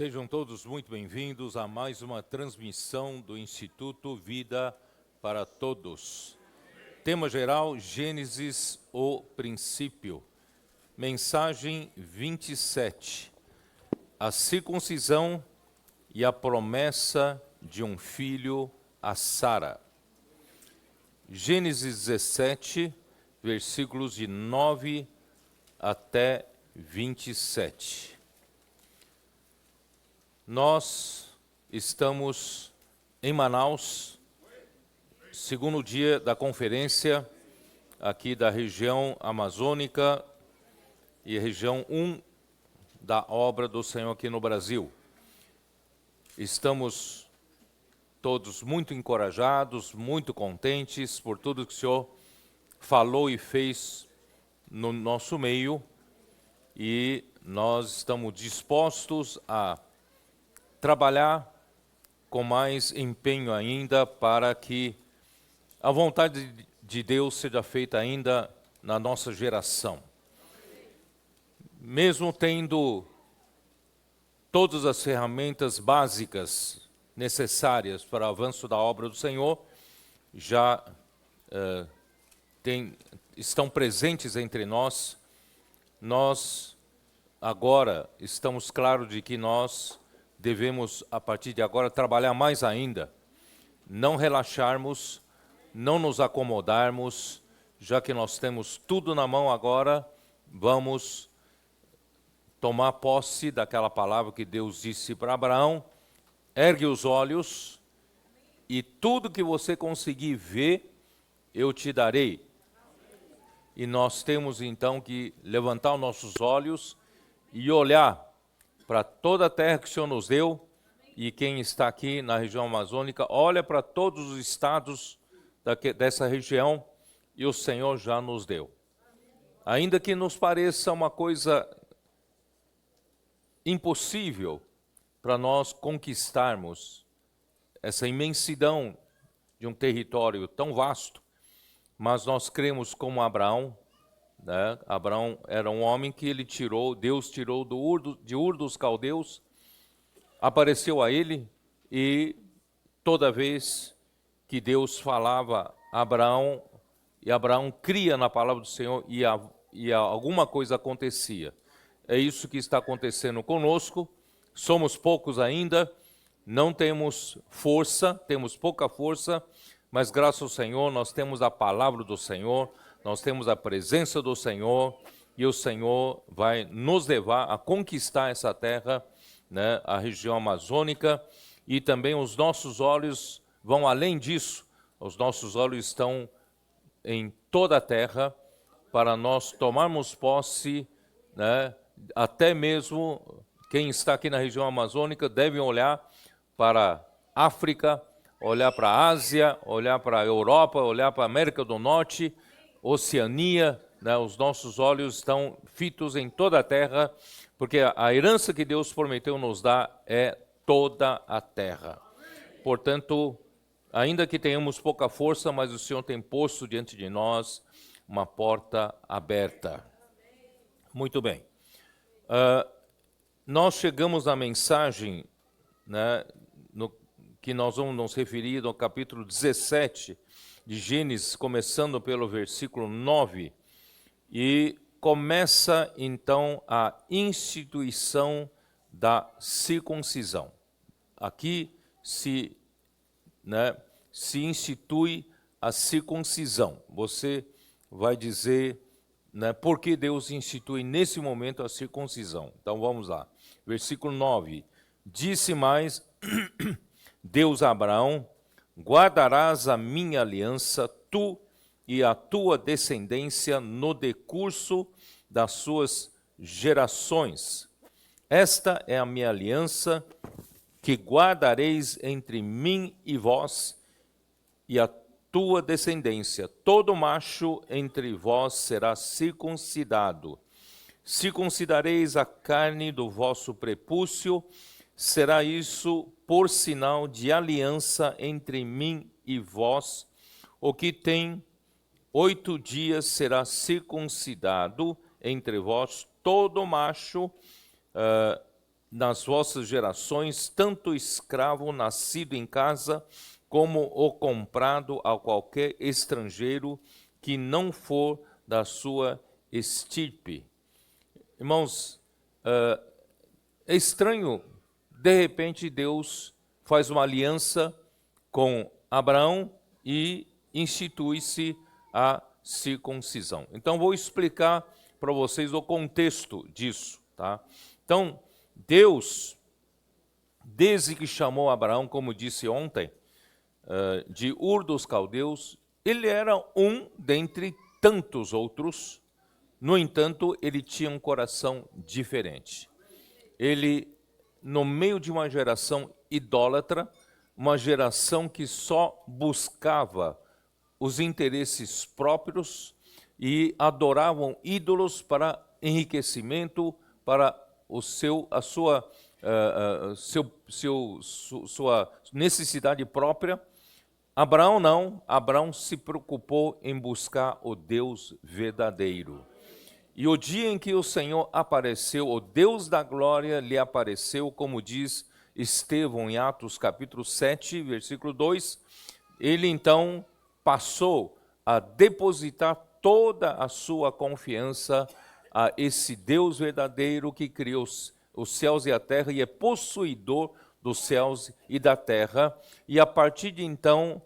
Sejam todos muito bem-vindos a mais uma transmissão do Instituto Vida para Todos. Tema geral, Gênesis, o princípio. Mensagem 27. A circuncisão e a promessa de um filho a Sara. Gênesis 17, versículos de 9 até 27. Nós estamos em Manaus, segundo dia da conferência aqui da região amazônica e região 1 da obra do Senhor aqui no Brasil. Estamos todos muito encorajados, muito contentes por tudo que o Senhor falou e fez no nosso meio, e nós estamos dispostos a trabalhar com mais empenho ainda para que a vontade de Deus seja feita ainda na nossa geração. Mesmo tendo todas as ferramentas básicas necessárias para o avanço da obra do Senhor, já estão presentes entre nós. Nós agora estamos claros de que nós devemos, a partir de agora, trabalhar mais ainda, não relaxarmos, não nos acomodarmos, já que nós temos tudo na mão agora, vamos tomar posse daquela palavra que Deus disse para Abraão: ergue os olhos e tudo que você conseguir ver, eu te darei. E nós temos então que levantar os nossos olhos e olhar para toda a terra que o Senhor nos deu, e quem está aqui na região amazônica, olha para todos os estados dessa região, e o Senhor já nos deu. Ainda que nos pareça uma coisa impossível para nós conquistarmos essa imensidão de um território tão vasto, mas nós cremos como Abraão, né? Abraão era um homem que Deus tirou de Ur dos Caldeus, apareceu a ele, e toda vez que Deus falava a Abraão, e Abraão cria na palavra do Senhor, e alguma coisa acontecia. É isso que está acontecendo conosco. Somos poucos ainda, não temos força, temos pouca força, mas graças ao Senhor nós temos a palavra do Senhor, nós temos a presença do Senhor, e o Senhor vai nos levar a conquistar essa terra, né, a região amazônica, e também os nossos olhos vão além disso. Os nossos olhos estão em toda a terra para nós tomarmos posse, né, até mesmo quem está aqui na região amazônica deve olhar para a África, olhar para a Ásia, olhar para a Europa, olhar para a América do Norte, Oceania, né? Os nossos olhos estão fitos em toda a terra, porque a herança que Deus prometeu nos dar é toda a terra. Portanto, ainda que tenhamos pouca força, mas o Senhor tem posto diante de nós uma porta aberta. Muito bem. Nós chegamos à mensagem, né, que nós vamos nos referir no capítulo 17 de Gênesis, começando pelo versículo 9, e começa então a instituição da circuncisão. Aqui se institui a circuncisão. Você vai dizer, né, por que Deus institui nesse momento a circuncisão. Então vamos lá. Versículo 9. Disse mais Deus a Abraão: guardarás a minha aliança, tu e a tua descendência, no decurso das suas gerações. Esta é a minha aliança que guardareis entre mim e vós e a tua descendência. Todo macho entre vós será circuncidado. Circuncidareis a carne do vosso prepúcio. Será isso por sinal de aliança entre mim e vós. O que tem 8 dias será circuncidado entre vós. Todo macho nas vossas gerações tanto escravo nascido em casa, como o comprado a qualquer estrangeiro que não for da sua estirpe. Irmãos, é estranho, de repente Deus faz uma aliança com Abraão e institui-se a circuncisão. Então vou explicar para vocês o contexto disso, tá? Então, Deus, desde que chamou Abraão, como disse ontem, de Ur dos Caldeus, ele era um dentre tantos outros. No entanto, ele tinha um coração diferente. Ele, no meio de uma geração idólatra, uma geração que só buscava os interesses próprios e adoravam ídolos para enriquecimento, para sua necessidade própria. Abraão não, Abraão se preocupou em buscar o Deus verdadeiro. E o dia em que o Senhor apareceu, o Deus da glória lhe apareceu, como diz Estevão em Atos capítulo 7, versículo 2, ele então passou a depositar toda a sua confiança a esse Deus verdadeiro que criou os céus e a terra e é possuidor dos céus e da terra, e a partir de então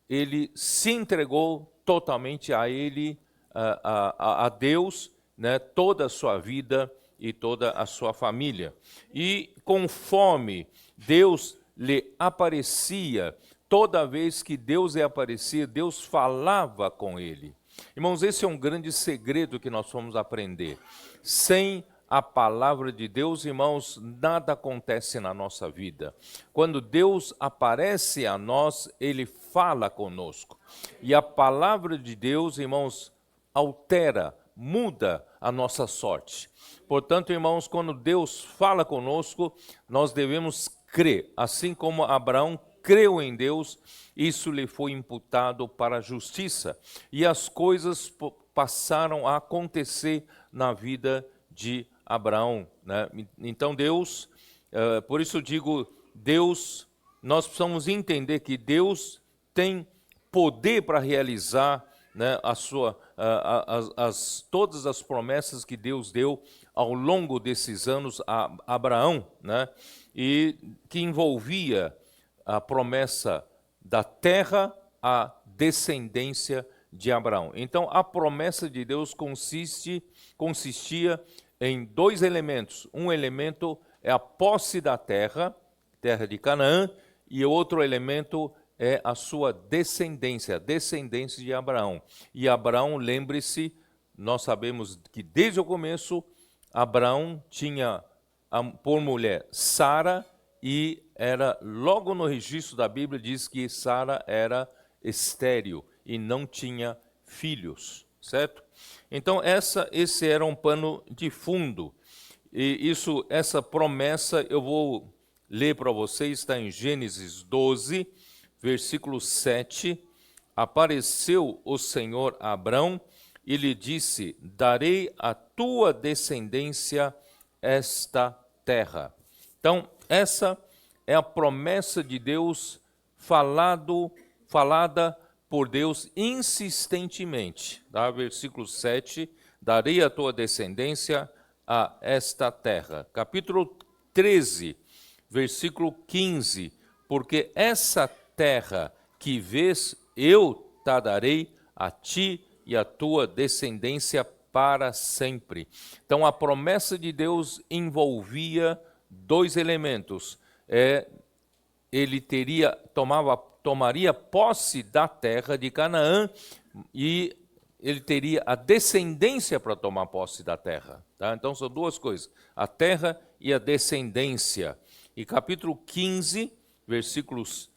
ele se entregou totalmente a ele, a Deus, né, toda a sua vida e toda a sua família. E conforme Deus lhe aparecia, toda vez que Deus lhe aparecia, Deus falava com ele. Irmãos, esse é um grande segredo que nós vamos aprender. Sem a palavra de Deus, irmãos, nada acontece na nossa vida. Quando Deus aparece a nós, ele fala conosco. E a palavra de Deus, irmãos, altera, muda a nossa sorte. Portanto, irmãos, quando Deus fala conosco, nós devemos crer. Assim como Abraão creu em Deus, isso lhe foi imputado para a justiça. E as coisas passaram a acontecer na vida de Abraão, né? Então Deus, por isso eu digo, Deus, nós precisamos entender que Deus tem poder para realizar, né, todas as promessas que Deus deu ao longo desses anos a Abraão, né, e que envolvia a promessa da terra, a descendência de Abraão. Então, a promessa de Deus consistia em dois elementos. Um elemento é a posse da terra, terra de Canaã, e outro elemento é a sua descendência, a descendência de Abraão. E Abraão, lembre-se, nós sabemos que desde o começo, Abraão tinha por mulher Sara, e era, logo no registro da Bíblia, diz que Sara era estéril e não tinha filhos, certo? Então esse era um pano de fundo. E essa promessa eu vou ler para vocês, está em Gênesis 12, versículo 7. Apareceu o Senhor a Abrão e lhe disse: darei à tua descendência esta terra. Então, essa é a promessa de Deus falada por Deus insistentemente. Tá? Versículo 7, darei à tua descendência a esta terra. Capítulo 13, versículo 15, porque essa terra que vês, eu te darei a ti e a tua descendência para sempre. Então, a promessa de Deus envolvia dois elementos. Ele tomaria posse da terra de Canaã e ele teria a descendência para tomar posse da terra. Tá? Então, são duas coisas, a terra e a descendência. E capítulo 15, versículos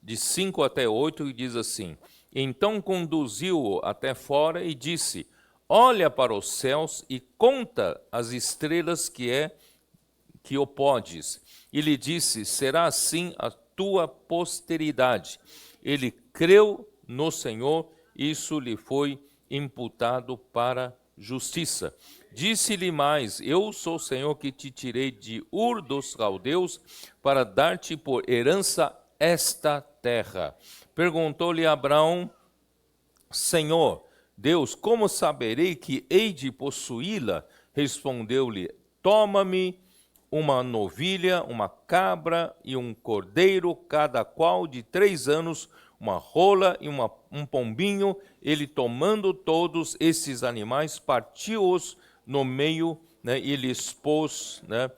de 5 até 8, diz assim: então conduziu-o até fora e disse: olha para os céus e conta as estrelas que o podes. E lhe disse: será assim a tua posteridade. Ele creu no Senhor, isso lhe foi imputado para justiça. Disse-lhe mais: eu sou o Senhor que te tirei de Ur dos Caldeus para dar-te por herança esta terra. Perguntou-lhe Abraão: Senhor Deus, como saberei que hei de possuí-la? Respondeu-lhe: toma-me uma novilha, uma cabra e um cordeiro, cada qual de 3 anos, uma rola e um pombinho. Ele, tomando todos esses animais, partiu-os no meio, né, e lhes pôs, né,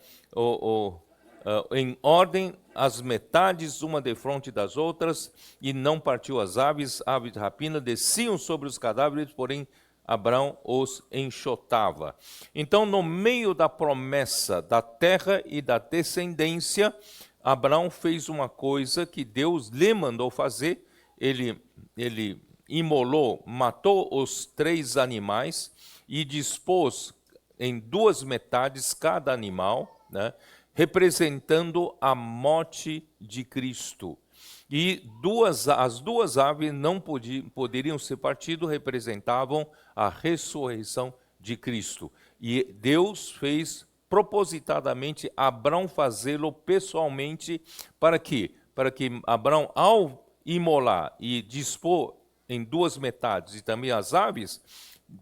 em ordem as metades, uma defronte das outras, e não partiu as aves. Aves de rapina desciam sobre os cadáveres, porém Abraão os enxotava. Então, no meio da promessa da terra e da descendência, Abraão fez uma coisa que Deus lhe mandou fazer. Ele imolou, matou os 3 animais e dispôs em 2 metades cada animal, né, representando a morte de Cristo. E as duas aves não poderiam ser partidas, representavam a ressurreição de Cristo. E Deus fez propositadamente Abraão fazê-lo pessoalmente, para que Abraão, ao imolar e dispor em 2 metades e também as aves,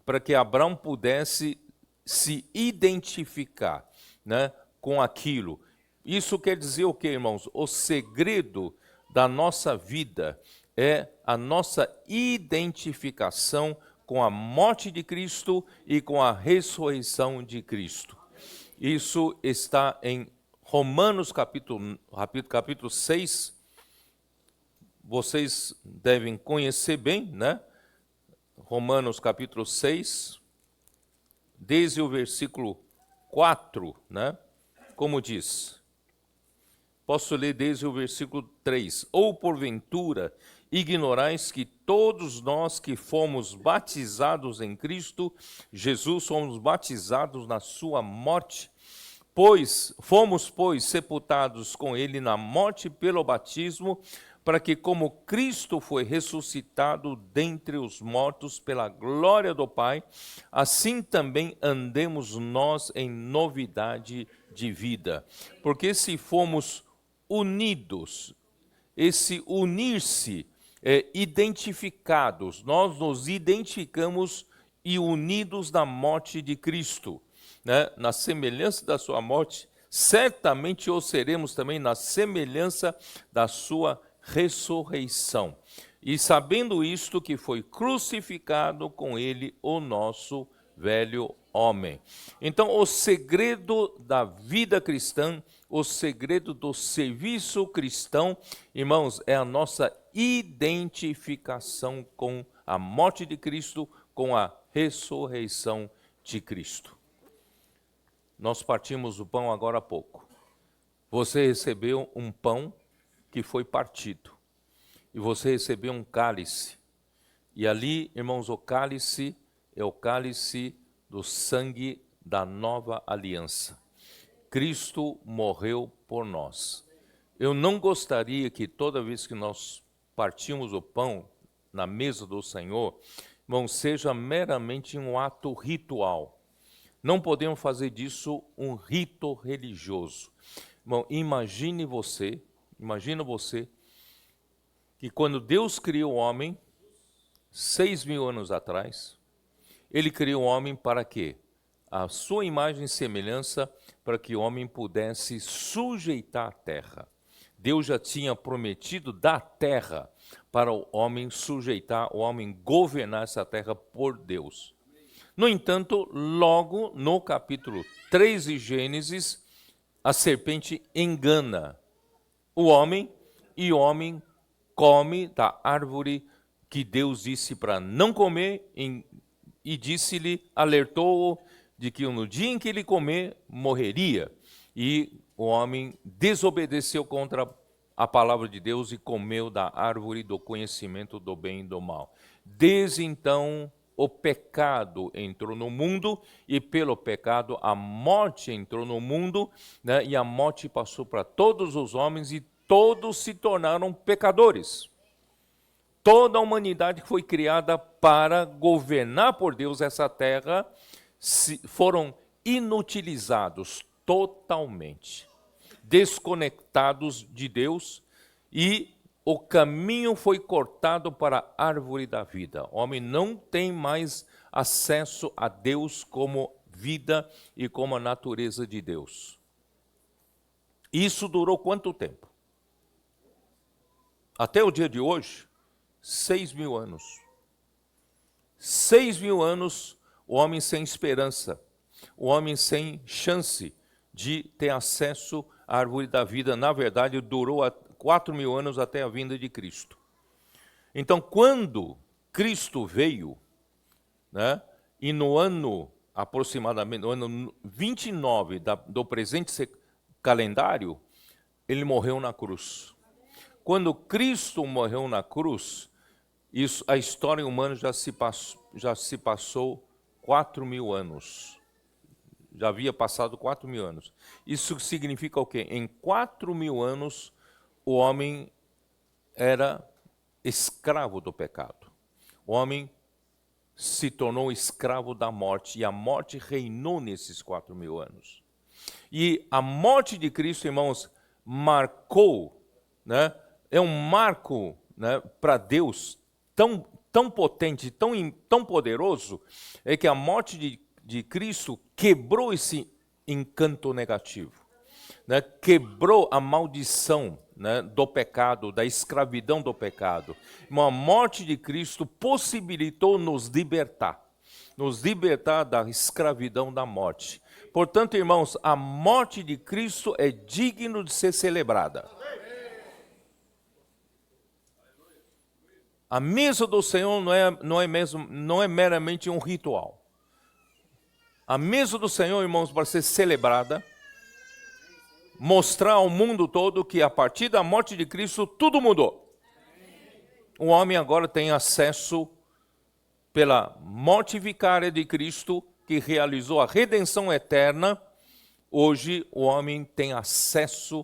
para que Abraão pudesse se identificar, né, com aquilo. Isso quer dizer o que, irmãos? O segredo da nossa vida é a nossa identificação com a morte de Cristo e com a ressurreição de Cristo. Isso está em Romanos capítulo 6. Vocês devem conhecer bem, né? Romanos capítulo 6, desde o versículo 4, né? Como diz, posso ler desde o versículo 3. Ou porventura ignorais que todos nós que fomos batizados em Cristo Jesus, fomos batizados na sua morte? Fomos, sepultados com ele na morte pelo batismo, para que, como Cristo foi ressuscitado dentre os mortos pela glória do Pai, assim também andemos nós em novidade de vida. Porque se fomos unidos, esse unir-se, identificados, nós nos identificamos e unidos na morte de Cristo, né? Na semelhança da sua morte, certamente o seremos também na semelhança da sua ressurreição. E sabendo isto, que foi crucificado com ele o nosso velho homem. Então, o segredo da vida cristã, o segredo do serviço cristão, irmãos, é a nossa identificação com a morte de Cristo, com a ressurreição de Cristo. Nós partimos o pão agora há pouco. Você recebeu um pão que foi partido. E você recebeu um cálice. E ali, irmãos, o cálice é o cálice do sangue da nova aliança. Cristo morreu por nós. Eu não gostaria que toda vez que nós partimos o pão na mesa do Senhor, irmão, seja meramente um ato ritual. Não podemos fazer disso um rito religioso. Irmão, imagina você que quando Deus criou o homem, 6.000 anos atrás, ele criou o homem para quê? A sua imagem e semelhança, para que o homem pudesse sujeitar a terra. Deus já tinha prometido dar terra para o homem sujeitar, o homem governar essa terra por Deus. No entanto, logo no capítulo 3 de Gênesis, a serpente engana o homem e o homem come da árvore que Deus disse para não comer e disse-lhe, alertou-o de que no dia em que ele comer, morreria. E o homem desobedeceu contra a palavra de Deus e comeu da árvore do conhecimento do bem e do mal. Desde então, o pecado entrou no mundo e pelo pecado a morte entrou no mundo, né? E a morte passou para todos os homens e todos se tornaram pecadores. Toda a humanidade que foi criada para governar por Deus essa terra foram inutilizados totalmente, desconectados de Deus, e o caminho foi cortado para a árvore da vida. O homem não tem mais acesso a Deus como vida e como a natureza de Deus. Isso durou quanto tempo? Até o dia de hoje, 6.000 anos. 6.000 anos, o homem sem esperança, o homem sem chance de ter acesso à árvore da vida. Na verdade, durou 4.000 anos até a vinda de Cristo. Então, quando Cristo veio, né, e no ano, aproximadamente, no ano 29 do presente calendário, ele morreu na cruz. Quando Cristo morreu na cruz, a história humana já se passou 4.000 anos. Já havia passado 4.000 anos. Isso significa o quê? Em 4.000 anos, o homem era escravo do pecado. O homem se tornou escravo da morte, e a morte reinou nesses 4.000 anos. E a morte de Cristo, irmãos, marcou, né? É um marco, né, para Deus tão potente, tão poderoso, é que a morte de Cristo quebrou esse encanto negativo, né? Quebrou a maldição, né, do pecado, da escravidão do pecado. A morte de Cristo possibilitou nos libertar da escravidão da morte. Portanto, irmãos, a morte de Cristo é digna de ser celebrada. A mesa do Senhor não é meramente um ritual. A mesa do Senhor, irmãos, para ser celebrada, mostrar ao mundo todo que a partir da morte de Cristo tudo mudou. O homem agora tem acesso, pela morte vicária de Cristo, que realizou a redenção eterna. Hoje o homem tem acesso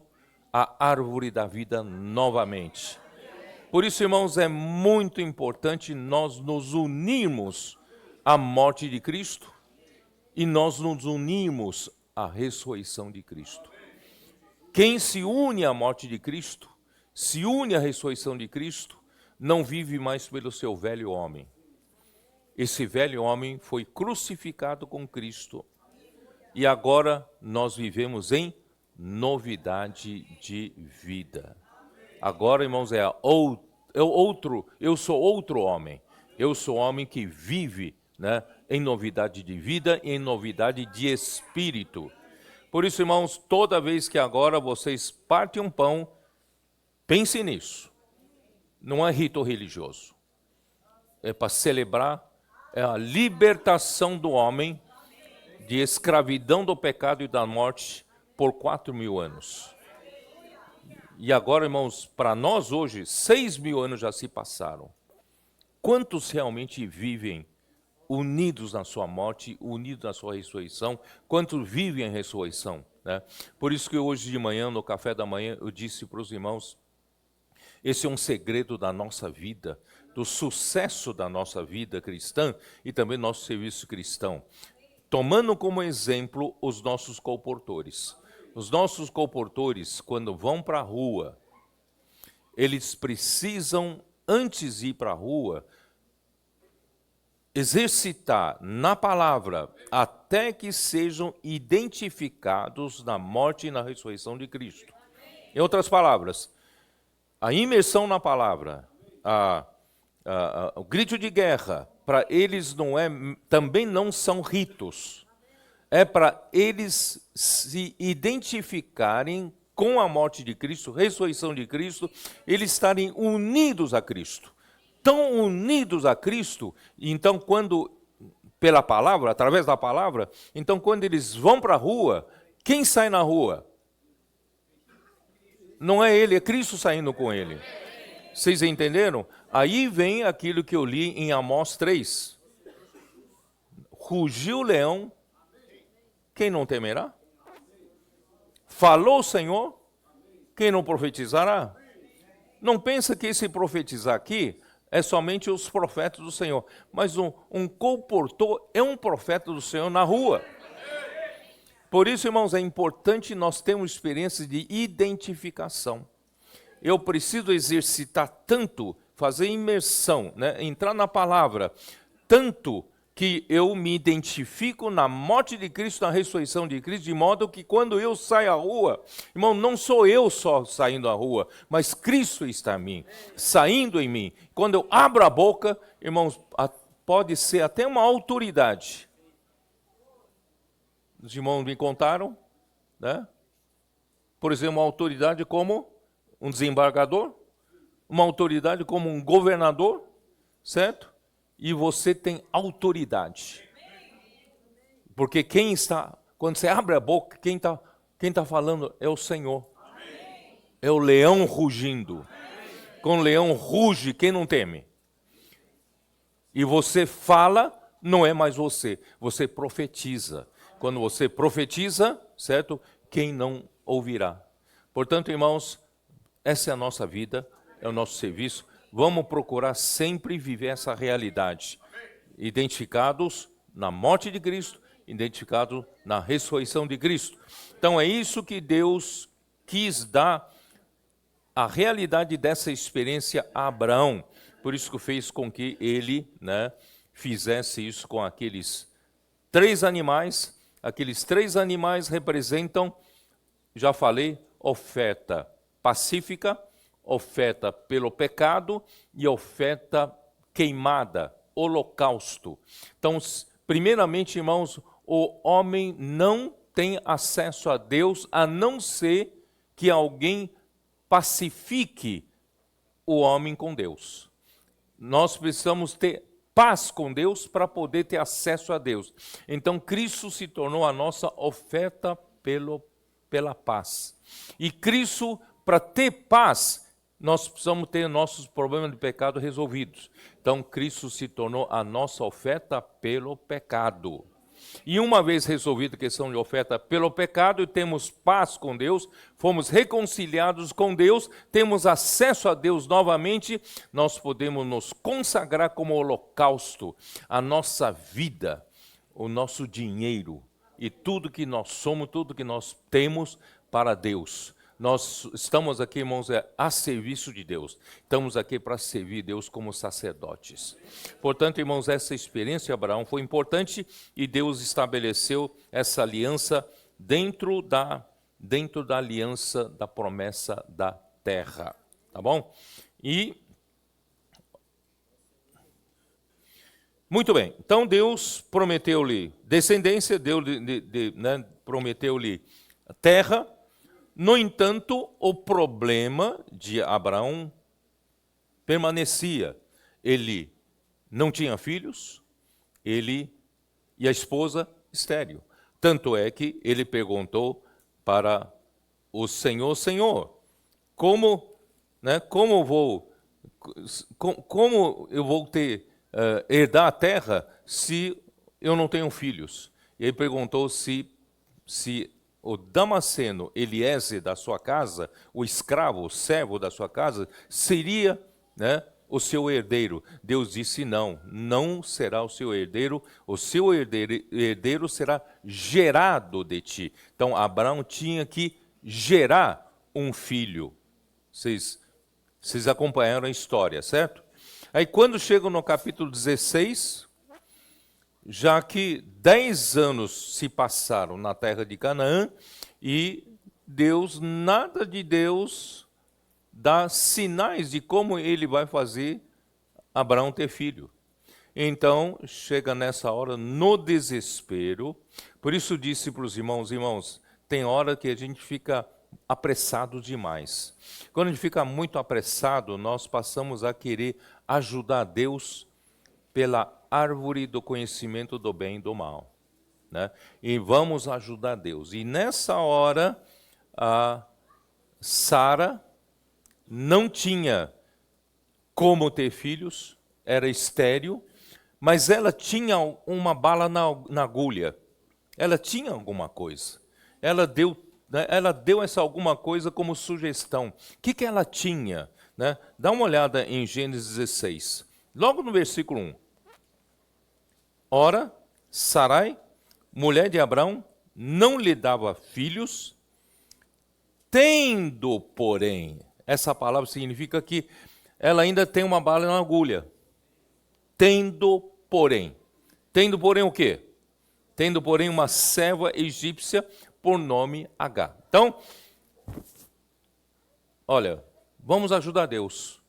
à árvore da vida novamente. Por isso, irmãos, é muito importante nós nos unirmos à morte de Cristo e nós nos unirmos à ressurreição de Cristo. Quem se une à morte de Cristo, se une à ressurreição de Cristo, não vive mais pelo seu velho homem. Esse velho homem foi crucificado com Cristo e agora nós vivemos em novidade de vida. Agora, irmãos, eu sou outro homem. Eu sou homem que vive, né, em novidade de vida e em novidade de espírito. Por isso, irmãos, toda vez que agora vocês partem um pão, pense nisso. Não é rito religioso. É para celebrar a libertação do homem de escravidão do pecado e da morte por 4.000 anos. E agora, irmãos, para nós hoje, 6.000 anos já se passaram. Quantos realmente vivem unidos na sua morte, unidos na sua ressurreição? Quantos vivem a ressurreição, né? Por isso que hoje de manhã, no café da manhã, eu disse para os irmãos, esse é um segredo da nossa vida, do sucesso da nossa vida cristã e também nosso serviço cristão. Tomando como exemplo os nossos colportores. Os nossos colportores, quando vão para a rua, eles precisam, antes de ir para a rua, exercitar na palavra até que sejam identificados na morte e na ressurreição de Cristo. Em outras palavras, a imersão na palavra, o grito de guerra, para eles também não são ritos. É para eles se identificarem com a morte de Cristo, ressurreição de Cristo, eles estarem unidos a Cristo. Tão unidos a Cristo, então pela palavra, através da palavra, então quando eles vão para a rua, quem sai na rua? Não é ele, é Cristo saindo com ele. Vocês entenderam? Aí vem aquilo que eu li em Amós 3. Rugiu o leão, quem não temerá? Falou o Senhor, quem não profetizará? Não pensa que esse profetizar aqui é somente os profetas do Senhor. Mas um comportor é um profeta do Senhor na rua. Por isso, irmãos, é importante nós termos experiências de identificação. Eu preciso exercitar tanto, fazer imersão, né? Entrar na palavra, tanto que eu me identifico na morte de Cristo, na ressurreição de Cristo, de modo que quando eu saio à rua, irmão, não sou eu só saindo à rua, mas Cristo está em mim, saindo em mim. Quando eu abro a boca, irmãos, pode ser até uma autoridade. Os irmãos me contaram, né? Por exemplo, uma autoridade como um desembargador, uma autoridade como um governador, certo? E você tem autoridade. Porque quando você abre a boca, quem tá falando é o Senhor. É o leão rugindo. Quando o leão ruge, quem não teme? E você fala, não é mais você profetiza. Quando você profetiza, certo? Quem não ouvirá? Portanto, irmãos, essa é a nossa vida, é o nosso serviço. Vamos procurar sempre viver essa realidade, identificados na morte de Cristo, identificados na ressurreição de Cristo. Então é isso que Deus quis dar a realidade dessa experiência a Abraão. Por isso que fez com que ele, né, fizesse isso com aqueles 3 animais. Aqueles 3 animais representam, já falei, oferta pacífica, oferta pelo pecado e oferta queimada, holocausto. Então, primeiramente, irmãos, o homem não tem acesso a Deus a não ser que alguém pacifique o homem com Deus. Nós precisamos ter paz com Deus para poder ter acesso a Deus. Então, Cristo se tornou a nossa oferta pela paz. E Cristo, para ter paz, nós precisamos ter nossos problemas de pecado resolvidos. Então, Cristo se tornou a nossa oferta pelo pecado. E uma vez resolvida a questão de oferta pelo pecado, temos paz com Deus, fomos reconciliados com Deus, temos acesso a Deus novamente, nós podemos nos consagrar como holocausto, a nossa vida, o nosso dinheiro e tudo que nós somos, tudo que nós temos para Deus. Nós estamos aqui, irmãos, a serviço de Deus. Estamos aqui para servir Deus como sacerdotes. Portanto, irmãos, essa experiência de Abraão foi importante e Deus estabeleceu essa aliança dentro da aliança da promessa da terra. Tá bom? E muito bem. Então, Deus prometeu-lhe descendência, né, prometeu-lhe terra. No entanto, o problema de Abraão permanecia. Ele não tinha filhos, e a esposa estéril. Tanto é que ele perguntou para o Senhor, Senhor, como eu vou herdar a terra se eu não tenho filhos? E ele perguntou se o Damasceno Eliezer da sua casa, o escravo, o servo da sua casa, seria, né, o seu herdeiro. Deus disse não será o seu herdeiro herdeiro será gerado de ti. Então, Abraão tinha que gerar um filho. Vocês acompanharam a história, certo? Aí, quando chegam no capítulo 16... já que 10 anos se passaram na terra de Canaã e nada de Deus dá sinais de como ele vai fazer Abraão ter filho. Então, chega nessa hora no desespero. Por isso disse para os irmãos, tem hora que a gente fica apressado demais. Quando a gente fica muito apressado, nós passamos a querer ajudar Deus pela árvore do conhecimento do bem e do mal, né? E vamos ajudar Deus. E nessa hora, a Sara não tinha como ter filhos, era estéril, mas ela tinha uma bala na agulha. Ela tinha alguma coisa. Ela deu essa alguma coisa como sugestão. O que ela tinha? né? Dá uma olhada em Gênesis 16, logo no versículo 1. Ora, Sarai, mulher de Abraão, não lhe dava filhos, tendo, porém, essa palavra significa que ela ainda tem uma bala na agulha. Tendo, porém. Tendo, porém, o quê? Tendo, porém, uma serva egípcia por nome Agar. Então, olha, vamos ajudar Deus.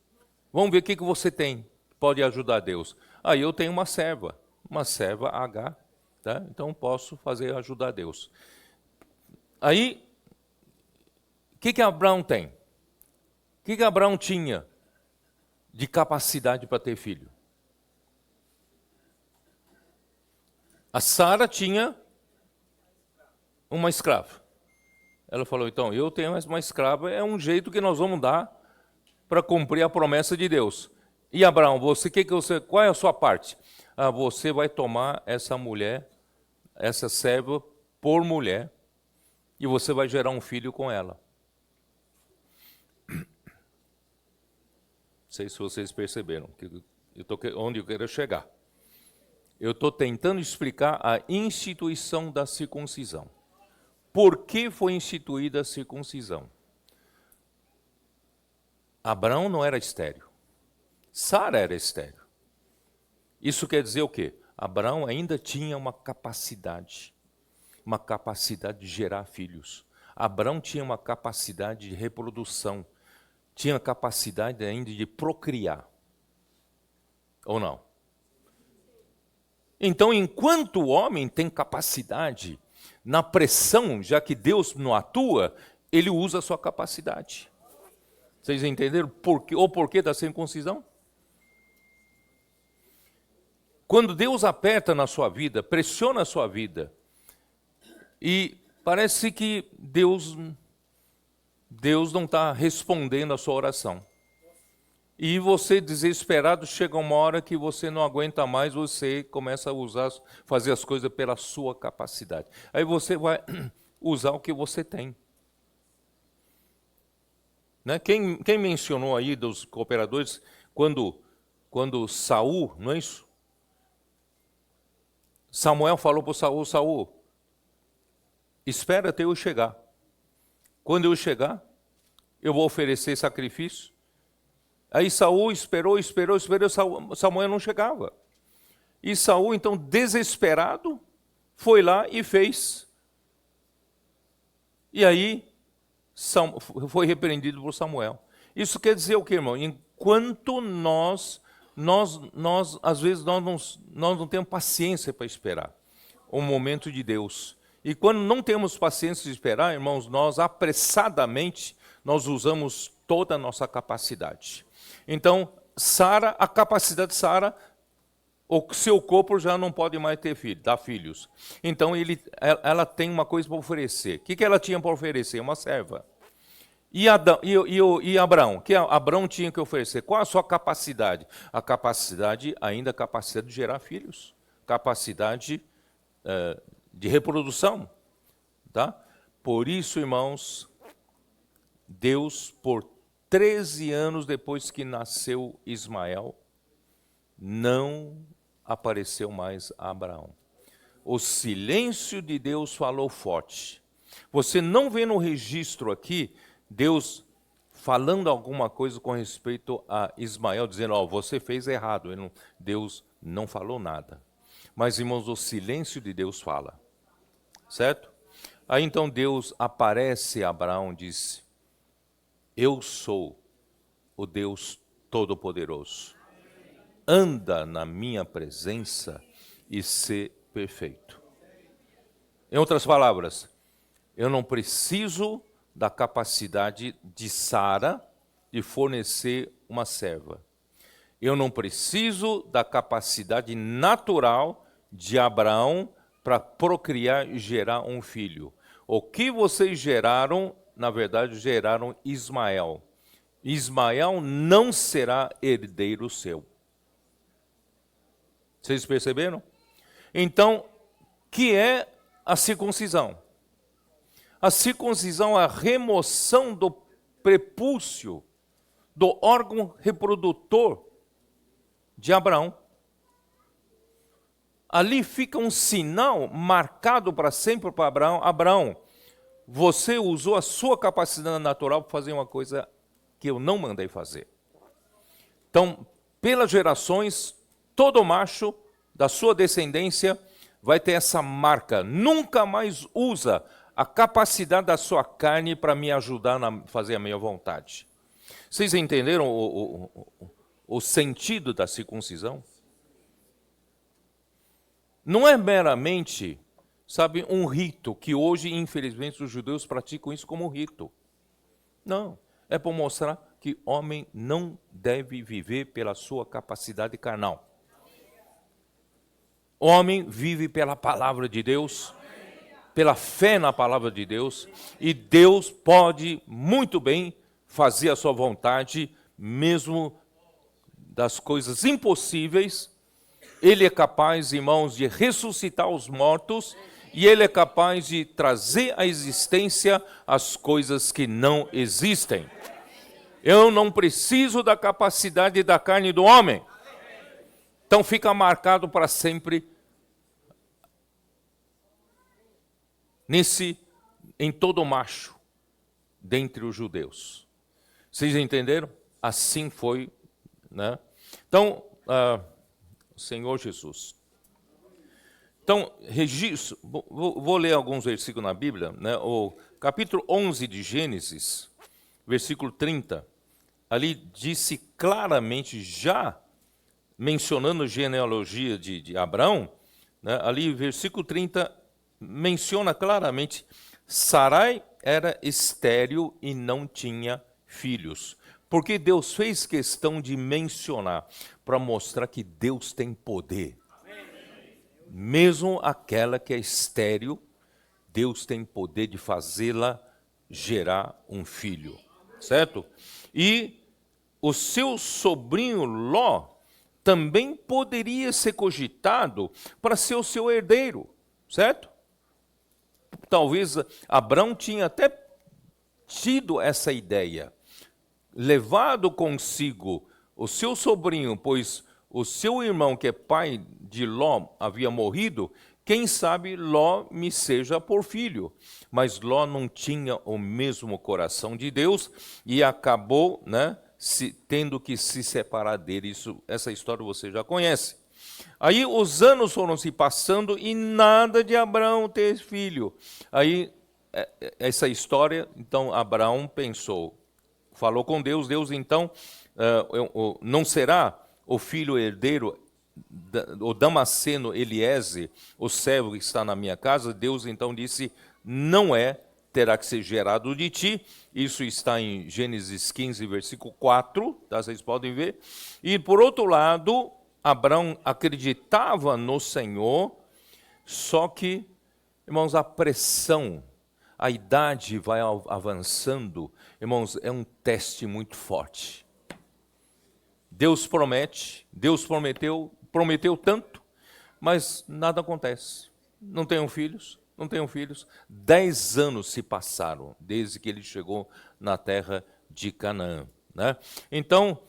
Vamos ver o que você tem que pode ajudar Deus. Aí eu tenho uma serva Agar, tá? Então posso fazer ajudar Deus. Aí, o que Abraão tem? O que Abraão tinha de capacidade para ter filho? A Sara tinha uma escrava. Ela falou, então, eu tenho uma escrava, é um jeito que nós vamos dar para cumprir a promessa de Deus. E Abraão, qual é a sua parte? Você vai tomar essa mulher, essa serva por mulher, e você vai gerar um filho com ela. Não sei se vocês perceberam onde eu quero chegar. Eu estou tentando explicar a instituição da circuncisão. Por que foi instituída a circuncisão? Abraão não era estéril. Sara era estéril. Isso quer dizer o quê? Abraão ainda tinha uma capacidade de gerar filhos. Abraão tinha uma capacidade de reprodução, tinha capacidade ainda de procriar. Ou não? Então, enquanto o homem tem capacidade, na pressão, já que Deus não atua, ele usa a sua capacidade. Vocês entenderam o porquê da circuncisão? Quando Deus aperta na sua vida, pressiona a sua vida, e parece que Deus não está respondendo a sua oração. E você, desesperado, chega uma hora que você não aguenta mais, você começa a fazer as coisas pela sua capacidade. Aí você vai usar o que você tem. Né? Quem mencionou aí dos cooperadores, quando Saul, não é isso? Samuel falou para Saul, espera até eu chegar. Quando eu chegar, eu vou oferecer sacrifício. Aí Saul esperou, Samuel não chegava. E Saul, então, desesperado, foi lá e fez. E aí, foi repreendido por Samuel. Isso quer dizer o quê, irmão? Enquanto às vezes, nós não temos paciência para esperar o momento de Deus. E quando não temos paciência de esperar, irmãos, nós apressadamente, nós usamos toda a nossa capacidade. Então, a capacidade de Sara, o seu corpo já não pode mais dar filhos. Então, ela tem uma coisa para oferecer. O que ela tinha para oferecer? Uma serva. E Abraão? O que Abraão tinha que oferecer? Qual a sua capacidade? A capacidade de gerar filhos. Capacidade de reprodução. Tá? Por isso, irmãos, Deus, por 13 anos depois que nasceu Ismael, não apareceu mais a Abraão. O silêncio de Deus falou forte. Você não vê no registro aqui Deus falando alguma coisa com respeito a Ismael, dizendo, você fez errado. Deus não falou nada. Mas, irmãos, o silêncio de Deus fala. Certo? Aí então Deus aparece a Abraão e disse, eu sou o Deus Todo-Poderoso. Anda na minha presença e sê perfeito. Em outras palavras, eu não preciso da capacidade de Sara de fornecer uma serva. Eu não preciso da capacidade natural de Abraão para procriar e gerar um filho. O que vocês geraram, na verdade, geraram Ismael. Ismael não será herdeiro seu. Vocês perceberam? Então, que é a circuncisão? A circuncisão é a remoção do prepúcio do órgão reprodutor de Abraão. Ali fica um sinal marcado para sempre para Abraão. Abraão, você usou a sua capacidade natural para fazer uma coisa que eu não mandei fazer. Então, pelas gerações, todo macho da sua descendência vai ter essa marca. Nunca mais usa a capacidade da sua carne para me ajudar a fazer a minha vontade. Vocês entenderam o sentido da circuncisão? Não é meramente, sabe, um rito, que hoje, infelizmente, os judeus praticam isso como um rito. Não, é para mostrar que homem não deve viver pela sua capacidade carnal. Homem vive pela palavra de Deus, pela fé na palavra de Deus, e Deus pode muito bem fazer a sua vontade, mesmo das coisas impossíveis. Ele é capaz, irmãos, de ressuscitar os mortos, e Ele é capaz de trazer à existência as coisas que não existem. Eu não preciso da capacidade da carne do homem. Então fica marcado para sempre em todo macho, dentre os judeus. Vocês entenderam? Assim foi, né? Então, Senhor Jesus. Então, registro, vou ler alguns versículos na Bíblia, né? O capítulo 11 de Gênesis, versículo 30, ali disse claramente, já mencionando a genealogia de Abraão, né? Ali, versículo 30, menciona claramente, Sarai era estéril e não tinha filhos. Porque Deus fez questão de mencionar, para mostrar que Deus tem poder. Mesmo aquela que é estéril, Deus tem poder de fazê-la gerar um filho, certo? E o seu sobrinho Ló também poderia ser cogitado para ser o seu herdeiro, certo? Talvez Abraão tinha até tido essa ideia, levado consigo o seu sobrinho, pois o seu irmão, que é pai de Ló, havia morrido, quem sabe Ló me seja por filho. Mas Ló não tinha o mesmo coração de Deus e acabou, né, tendo que se separar dele. Essa história você já conhece. Aí os anos foram se passando e nada de Abraão ter filho. Aí, essa história, então Abraão pensou, falou com Deus, Deus então, não será o filho herdeiro, o Damasceno Eliezer, o servo que está na minha casa? Deus então disse, não é, terá que ser gerado de ti. Isso está em Gênesis 15, versículo 4, tá? Vocês podem ver. E por outro lado, Abraão acreditava no Senhor, só que, irmãos, a pressão, a idade vai avançando, irmãos, é um teste muito forte. Deus prometeu tanto, mas nada acontece. Não tenham filhos. 10 anos se passaram desde que ele chegou na terra de Canaã, né? Então,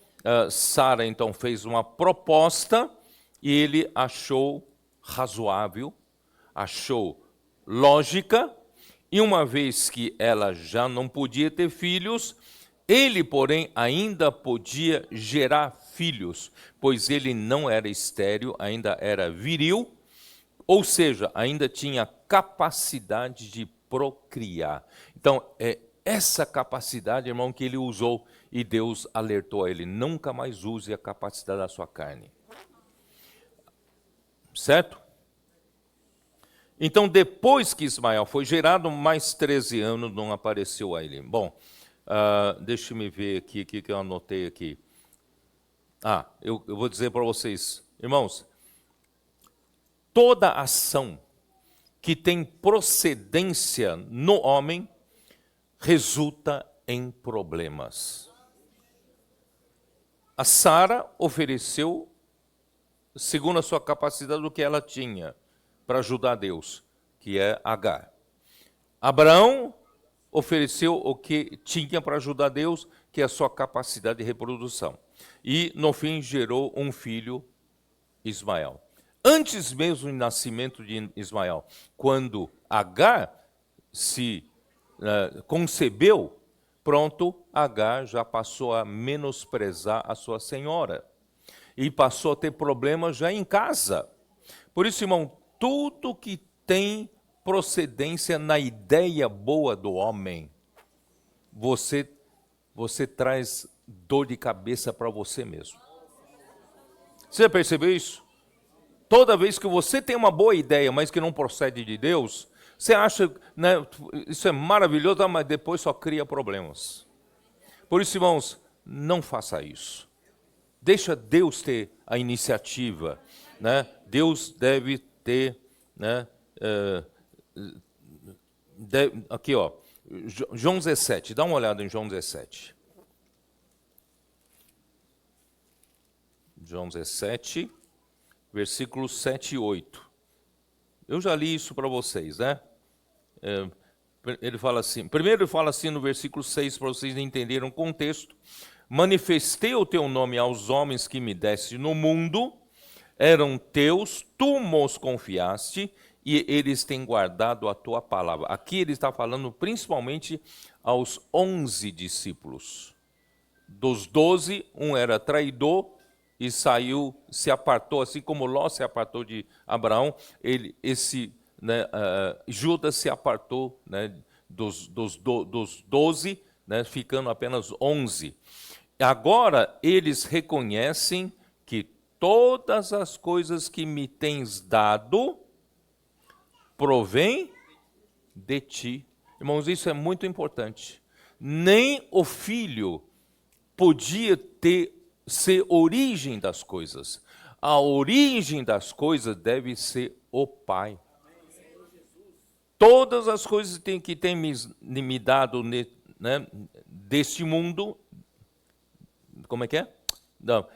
Sara então fez uma proposta e ele achou razoável, achou lógica, e uma vez que ela já não podia ter filhos, ele, porém, ainda podia gerar filhos, pois ele não era estéril, ainda era viril, ou seja, ainda tinha capacidade de procriar. Então, é essa capacidade, irmão, que ele usou, e Deus alertou a ele, nunca mais use a capacidade da sua carne. Certo? Então, depois que Ismael foi gerado, mais 13 anos não apareceu a ele. Bom, deixa-me ver aqui o que eu anotei aqui. Eu vou dizer para vocês, irmãos, toda ação que tem procedência no homem resulta em problemas. A Sara ofereceu, segundo a sua capacidade, o que ela tinha para ajudar Deus, que é Agar. Abraão ofereceu o que tinha para ajudar Deus, que a sua capacidade de reprodução. E, no fim, gerou um filho, Ismael. Antes mesmo do nascimento de Ismael, quando Agar se concebeu, pronto, Agar já passou a menosprezar a sua senhora. E passou a ter problemas já em casa. Por isso, irmão, tudo que tem procedência na ideia boa do homem, você traz dor de cabeça para você mesmo. Você já percebeu isso? Toda vez que você tem uma boa ideia, mas que não procede de Deus, você acha, né, isso é maravilhoso, mas depois só cria problemas. Por isso, irmãos, não faça isso. Deixa Deus ter a iniciativa, né? Deus deve ter, né, aqui, ó, João 17, dá uma olhada em João 17. João 17, versículos 7 e 8. Eu já li isso para vocês, né? Ele fala assim, primeiro ele fala assim no versículo 6, para vocês entenderem o contexto. Manifestei o teu nome aos homens que me deste no mundo, eram teus, tu nos confiaste, e eles têm guardado a tua palavra. Aqui ele está falando principalmente aos 11 discípulos. Dos 12, um era traidor e saiu, se apartou, assim como Ló se apartou de Abraão, Judas se apartou, né, dos 12, né, ficando apenas 11. Agora eles reconhecem que todas as coisas que me tens dado provém de ti. Irmãos, isso é muito importante. Nem o filho podia ser origem das coisas. A origem das coisas deve ser o Pai. Todas as coisas que tem me dado, né, deste mundo, como é que é? Não,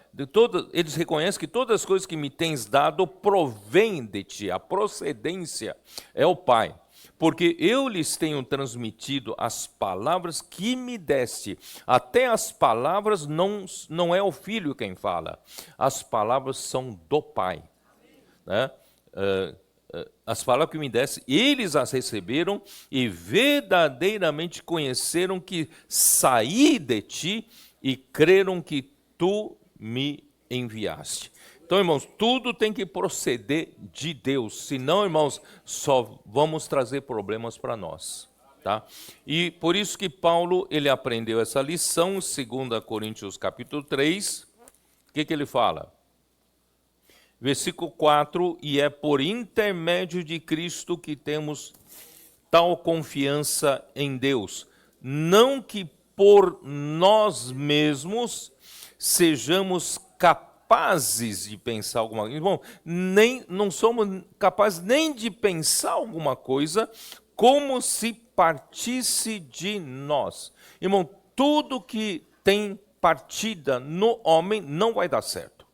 eles reconhecem que todas as coisas que me tens dado provêm de ti. A procedência é o Pai. Porque eu lhes tenho transmitido as palavras que me deste. Até as palavras não é o Filho quem fala. As palavras são do Pai. Né? As palavras que me deste, eles as receberam e verdadeiramente conheceram que saí de ti e creram que tu me enviaste. Então, irmãos, tudo tem que proceder de Deus, senão, irmãos, só vamos trazer problemas para nós, tá? E por isso que Paulo, ele aprendeu essa lição, 2 Coríntios capítulo 3, o que ele fala? Versículo 4, e é por intermédio de Cristo que temos tal confiança em Deus, não que por nós mesmos sejamos capazes de pensar alguma coisa. Irmão, não somos capazes nem de pensar alguma coisa como se partisse de nós. Irmão, tudo que tem partida no homem não vai dar certo.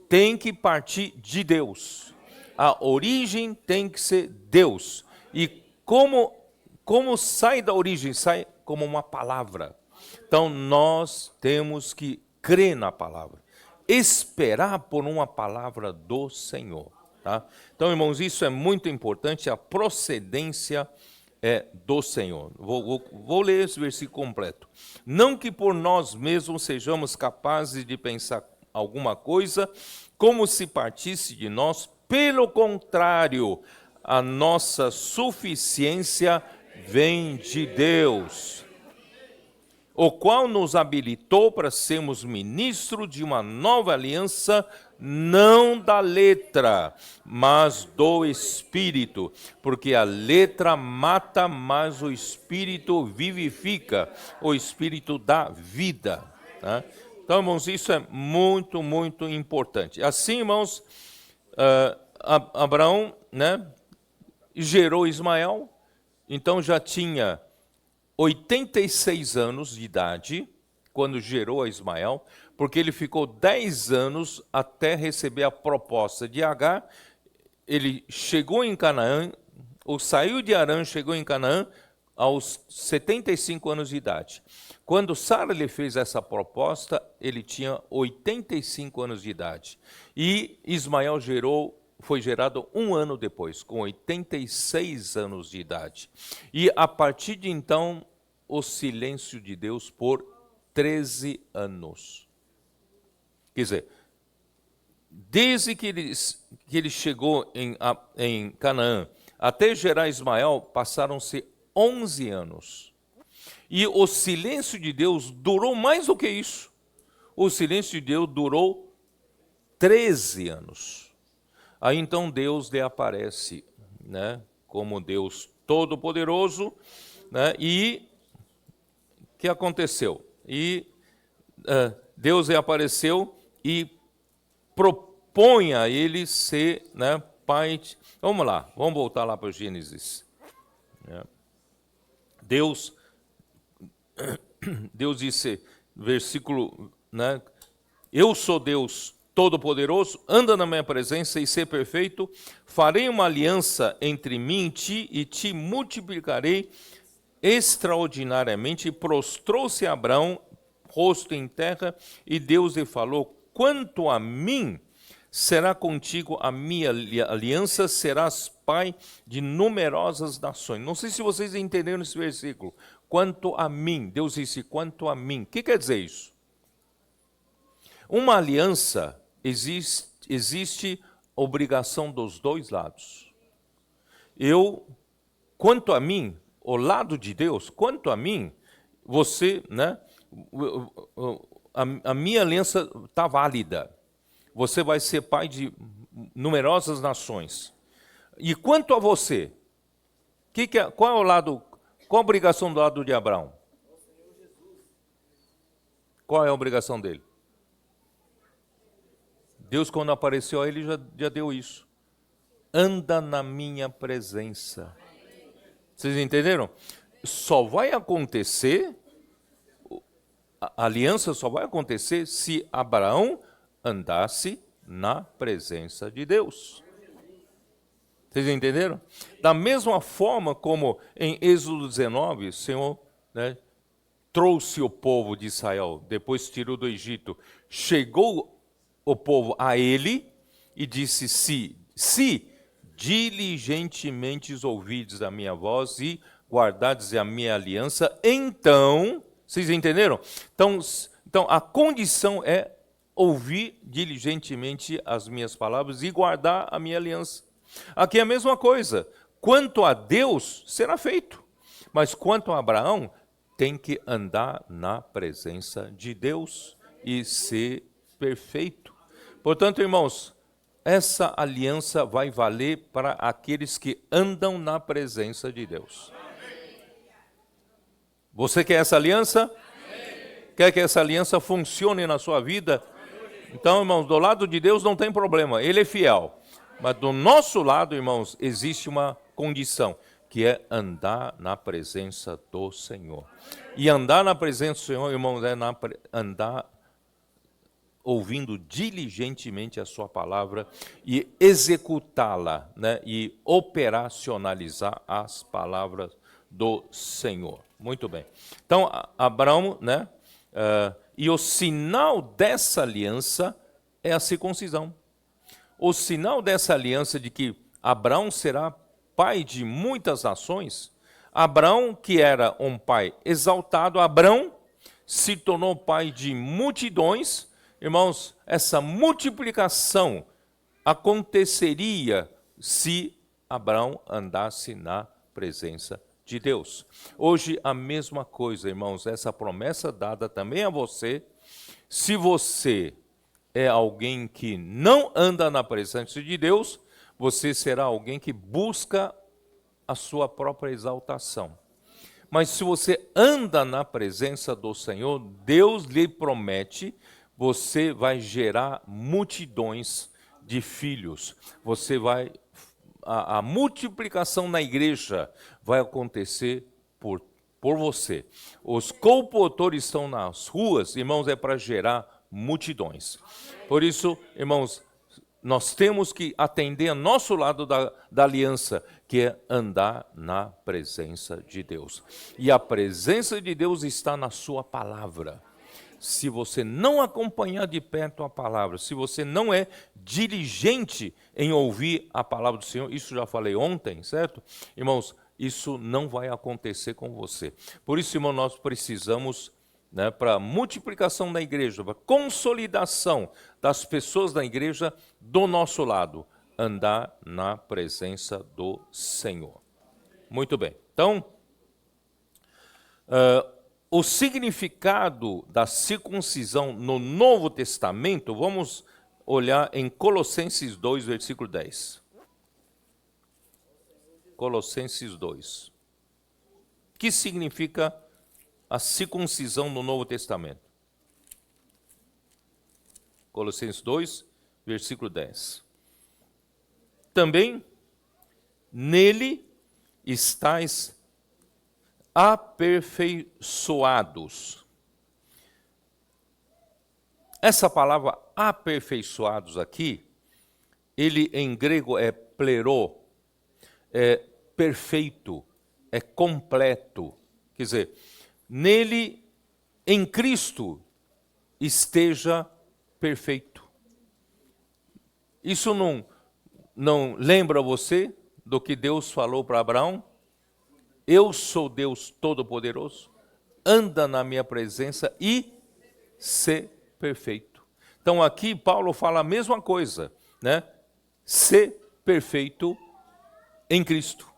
Tem que partir de Deus. A origem tem que ser Deus. E como sai da origem? Sai como uma palavra. Então, nós temos que crer na palavra. Esperar por uma palavra do Senhor. Tá? Então, irmãos, isso é muito importante. A procedência é do Senhor. Vou ler esse versículo completo. Não que por nós mesmos sejamos capazes de pensar alguma coisa como se partisse de nós. Pelo contrário, a nossa suficiência vem de Deus, o qual nos habilitou para sermos ministros de uma nova aliança, não da letra, mas do Espírito, porque a letra mata, mas o Espírito vivifica, o Espírito dá vida. Né? Então, irmãos, isso é muito, muito importante. Assim, irmãos, Abraão, né, gerou Ismael, então já tinha 86 anos de idade, quando gerou a Ismael, porque ele ficou 10 anos até receber a proposta de Agar. Ele chegou em Canaã, ou saiu de Harã, chegou em Canaã, aos 75 anos de idade. Quando Sara lhe fez essa proposta, ele tinha 85 anos de idade. E Ismael foi gerado um ano depois, com 86 anos de idade. E a partir de então, o silêncio de Deus por 13 anos. Quer dizer, desde que ele chegou em Canaã até gerar Ismael, passaram-se 11 anos. E o silêncio de Deus durou mais do que isso. O silêncio de Deus durou 13 anos. Aí então Deus lhe aparece, né, como Deus Todo-Poderoso, né, e o que aconteceu? Deus lhe apareceu e propõe a ele ser, né, pai. Vamos lá, vamos voltar lá para o Gênesis. Deus disse, versículo, né, eu sou Deus Todo-Poderoso, anda na minha presença e ser perfeito, farei uma aliança entre mim e te multiplicarei extraordinariamente. Prostrou-se Abraão, rosto em terra, e Deus lhe falou, quanto a mim, será contigo a minha aliança, serás pai de numerosas nações. Não sei se vocês entenderam esse versículo. Quanto a mim, Deus disse, quanto a mim. O que quer dizer isso? Uma aliança, existe obrigação dos dois lados. Quanto a mim, o lado de Deus, quanto a mim, você, né, a minha aliança está válida. Você vai ser pai de numerosas nações. E quanto a você, qual é o lado, qual a obrigação do lado de Abraão? Qual é a obrigação dele? Deus, quando apareceu a ele, já deu isso. Anda na minha presença. Vocês entenderam? Só vai acontecer, a aliança só vai acontecer se Abraão andasse na presença de Deus. Vocês entenderam? Da mesma forma como em Êxodo 19, o Senhor, né, trouxe o povo de Israel, depois tirou do Egito, chegou o povo a ele e disse, se diligentemente ouvides a minha voz e guardardes a minha aliança, então, vocês entenderam? Então a condição é ouvir diligentemente as minhas palavras e guardar a minha aliança. Aqui é a mesma coisa. Quanto a Deus, será feito. Mas quanto a Abraão, tem que andar na presença de Deus e ser perfeito. Portanto, irmãos, essa aliança vai valer para aqueles que andam na presença de Deus. Você quer essa aliança? Quer que essa aliança funcione na sua vida? Então, irmãos, do lado de Deus não tem problema, Ele é fiel. Mas do nosso lado, irmãos, existe uma condição, que é andar na presença do Senhor. E andar na presença do Senhor, irmãos, é andar ouvindo diligentemente a sua palavra e executá-la, né, e operacionalizar as palavras do Senhor. Muito bem. Então, Abraão, né, e o sinal dessa aliança é a circuncisão. O sinal dessa aliança de que Abraão será pai de muitas nações, Abraão, que era um pai exaltado, Abraão se tornou pai de multidões. Irmãos, essa multiplicação aconteceria se Abraão andasse na presença de Deus. Hoje a mesma coisa, irmãos, essa promessa dada também a você. Se você é alguém que não anda na presença de Deus, você será alguém que busca a sua própria exaltação. Mas se você anda na presença do Senhor, Deus lhe promete, você vai gerar multidões de filhos. A multiplicação na igreja vai acontecer por você. Os compositores estão nas ruas, irmãos, é para gerar multidões. Por isso, irmãos, nós temos que atender a nosso lado da aliança, que é andar na presença de Deus. E a presença de Deus está na sua palavra. Se você não acompanhar de perto a palavra, se você não é diligente em ouvir a palavra do Senhor, isso já falei ontem, certo? Irmãos, isso não vai acontecer com você. Por isso, irmão, nós precisamos, para a multiplicação da igreja, para a consolidação das pessoas da igreja do nosso lado, andar na presença do Senhor. Muito bem. Então, o significado da circuncisão no Novo Testamento, vamos olhar em Colossenses 2, versículo 10. Colossenses 2. O que significa a circuncisão no Novo Testamento? Colossenses 2, versículo 10. Também nele estáis aperfeiçoados. Essa palavra aperfeiçoados aqui, ele em grego é plero, é perfeito, é completo. Quer dizer, nele, em Cristo, esteja perfeito. Isso não lembra você do que Deus falou para Abraão? Eu sou Deus Todo-Poderoso, anda na minha presença e ser perfeito. Então aqui Paulo fala a mesma coisa, ser perfeito em Cristo.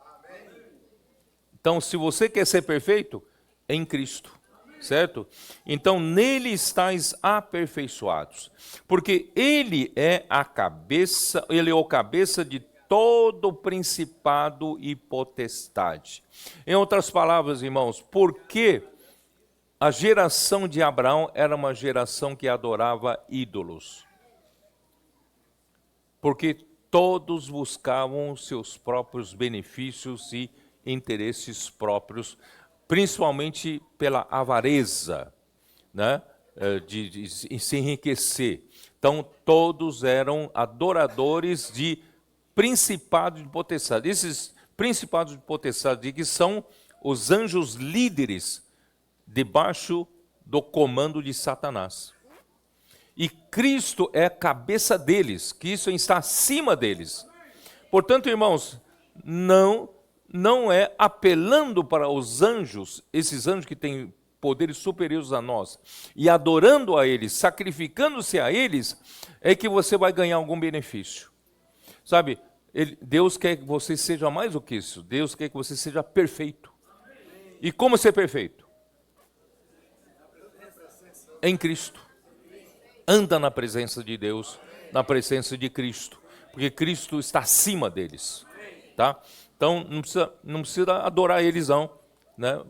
Então se você quer ser perfeito, em Cristo, certo? Então nele estáis aperfeiçoados, porque ele é a cabeça, ele é o cabeça de todo principado e potestade. Em outras palavras, irmãos, por que a geração de Abraão era uma geração que adorava ídolos? Porque todos buscavam seus próprios benefícios e interesses próprios, principalmente pela avareza, de se enriquecer. Então, todos eram adoradores de principados de potestade. Esses principados de potestade que são os anjos líderes debaixo do comando de Satanás. E Cristo é a cabeça deles, que isso está acima deles. Portanto, irmãos, não é apelando para os anjos, esses anjos que têm poderes superiores a nós, e adorando a eles, sacrificando-se a eles, é que você vai ganhar algum benefício. Sabe, Deus quer que você seja mais do que isso. Deus quer que você seja perfeito. E como ser perfeito? Em Cristo. Anda na presença de Deus, na presença de Cristo, porque Cristo está acima deles, tá? Então não precisa adorar eles não,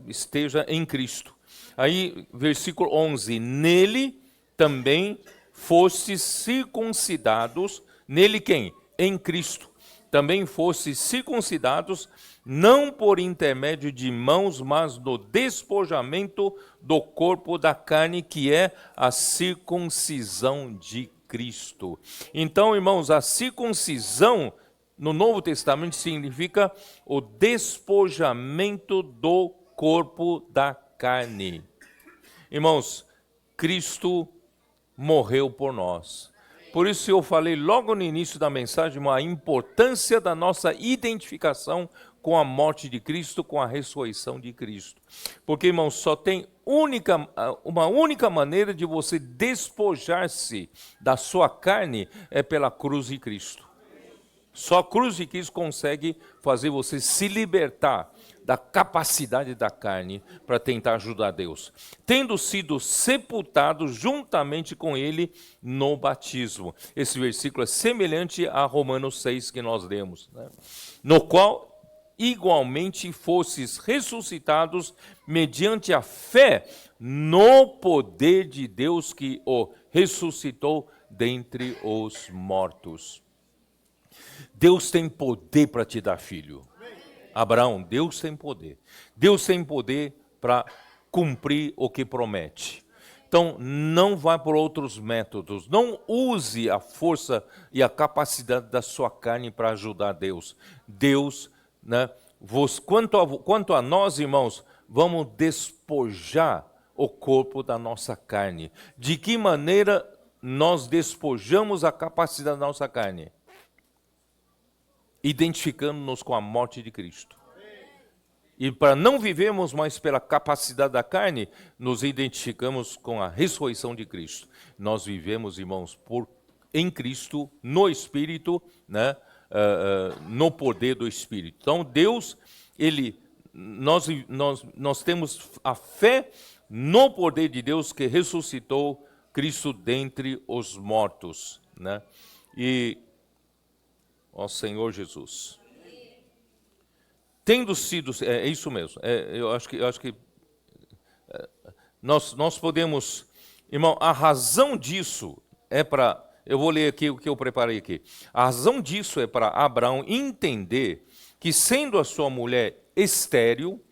Esteja em Cristo. Aí versículo 11, nele também fostes circuncidados, nele quem? Em Cristo. Também fostes circuncidados, não por intermédio de mãos, mas no despojamento do corpo da carne, que é a circuncisão de Cristo. Então, irmãos, a circuncisão no Novo Testamento significa o despojamento do corpo da carne. Irmãos, Cristo morreu por nós. Por isso eu falei logo no início da mensagem a importância da nossa identificação com a morte de Cristo, com a ressurreição de Cristo. Porque, irmãos, só tem uma única maneira de você despojar-se da sua carne é pela cruz de Cristo. Só a cruz de Cristo consegue fazer você se libertar da capacidade da carne para tentar ajudar Deus, tendo sido sepultados juntamente com ele no batismo. Esse versículo é semelhante a Romanos 6 que nós lemos, no qual igualmente fostes ressuscitados mediante a fé no poder de Deus que o ressuscitou dentre os mortos. Deus tem poder para te dar filho. Abraão, Deus tem poder. Deus tem poder para cumprir o que promete. Então, não vá por outros métodos. Não use a força e a capacidade da sua carne para ajudar Deus. Deus, né? Quanto a nós, irmãos, vamos despojar o corpo da nossa carne. De que maneira nós despojamos a capacidade da nossa carne? Identificando-nos com a morte de Cristo. E para não vivermos mais pela capacidade da carne, nos identificamos com a ressurreição de Cristo. Nós vivemos, irmãos, em Cristo, no Espírito, né? No poder do Espírito. Então, Deus, nós temos a fé no poder de Deus que ressuscitou Cristo dentre os mortos, né? E, ó Senhor Jesus... Tendo sido, é isso mesmo, eu acho que nós podemos, irmão, a razão disso é para, eu vou ler aqui o que eu preparei aqui. A razão disso é para Abraão entender que, sendo a sua mulher estéril,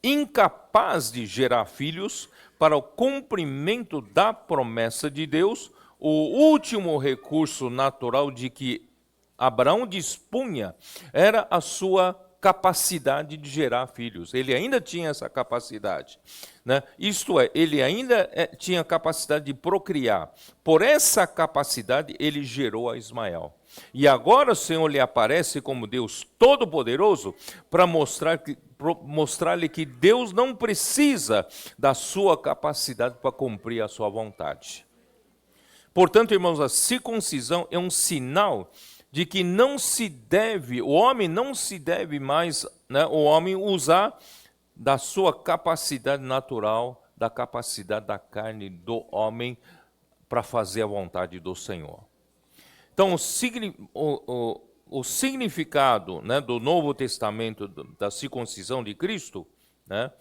incapaz de gerar filhos, para o cumprimento da promessa de Deus, o último recurso natural de que Abraão dispunha era a sua capacidade de gerar filhos. Ele ainda tinha essa capacidade, né? Isto é, ele ainda tinha capacidade de procriar. Por essa capacidade, ele gerou a Ismael. E agora o Senhor lhe aparece como Deus Todo-Poderoso para mostrar-lhe que Deus não precisa da sua capacidade para cumprir a sua vontade. Portanto, irmãos, a circuncisão é um sinal de que o homem não se deve mais, né, o homem usar da sua capacidade natural, da capacidade da carne do homem para fazer a vontade do Senhor. Então, o significado, né, do Novo Testamento, da circuncisão de Cristo, né,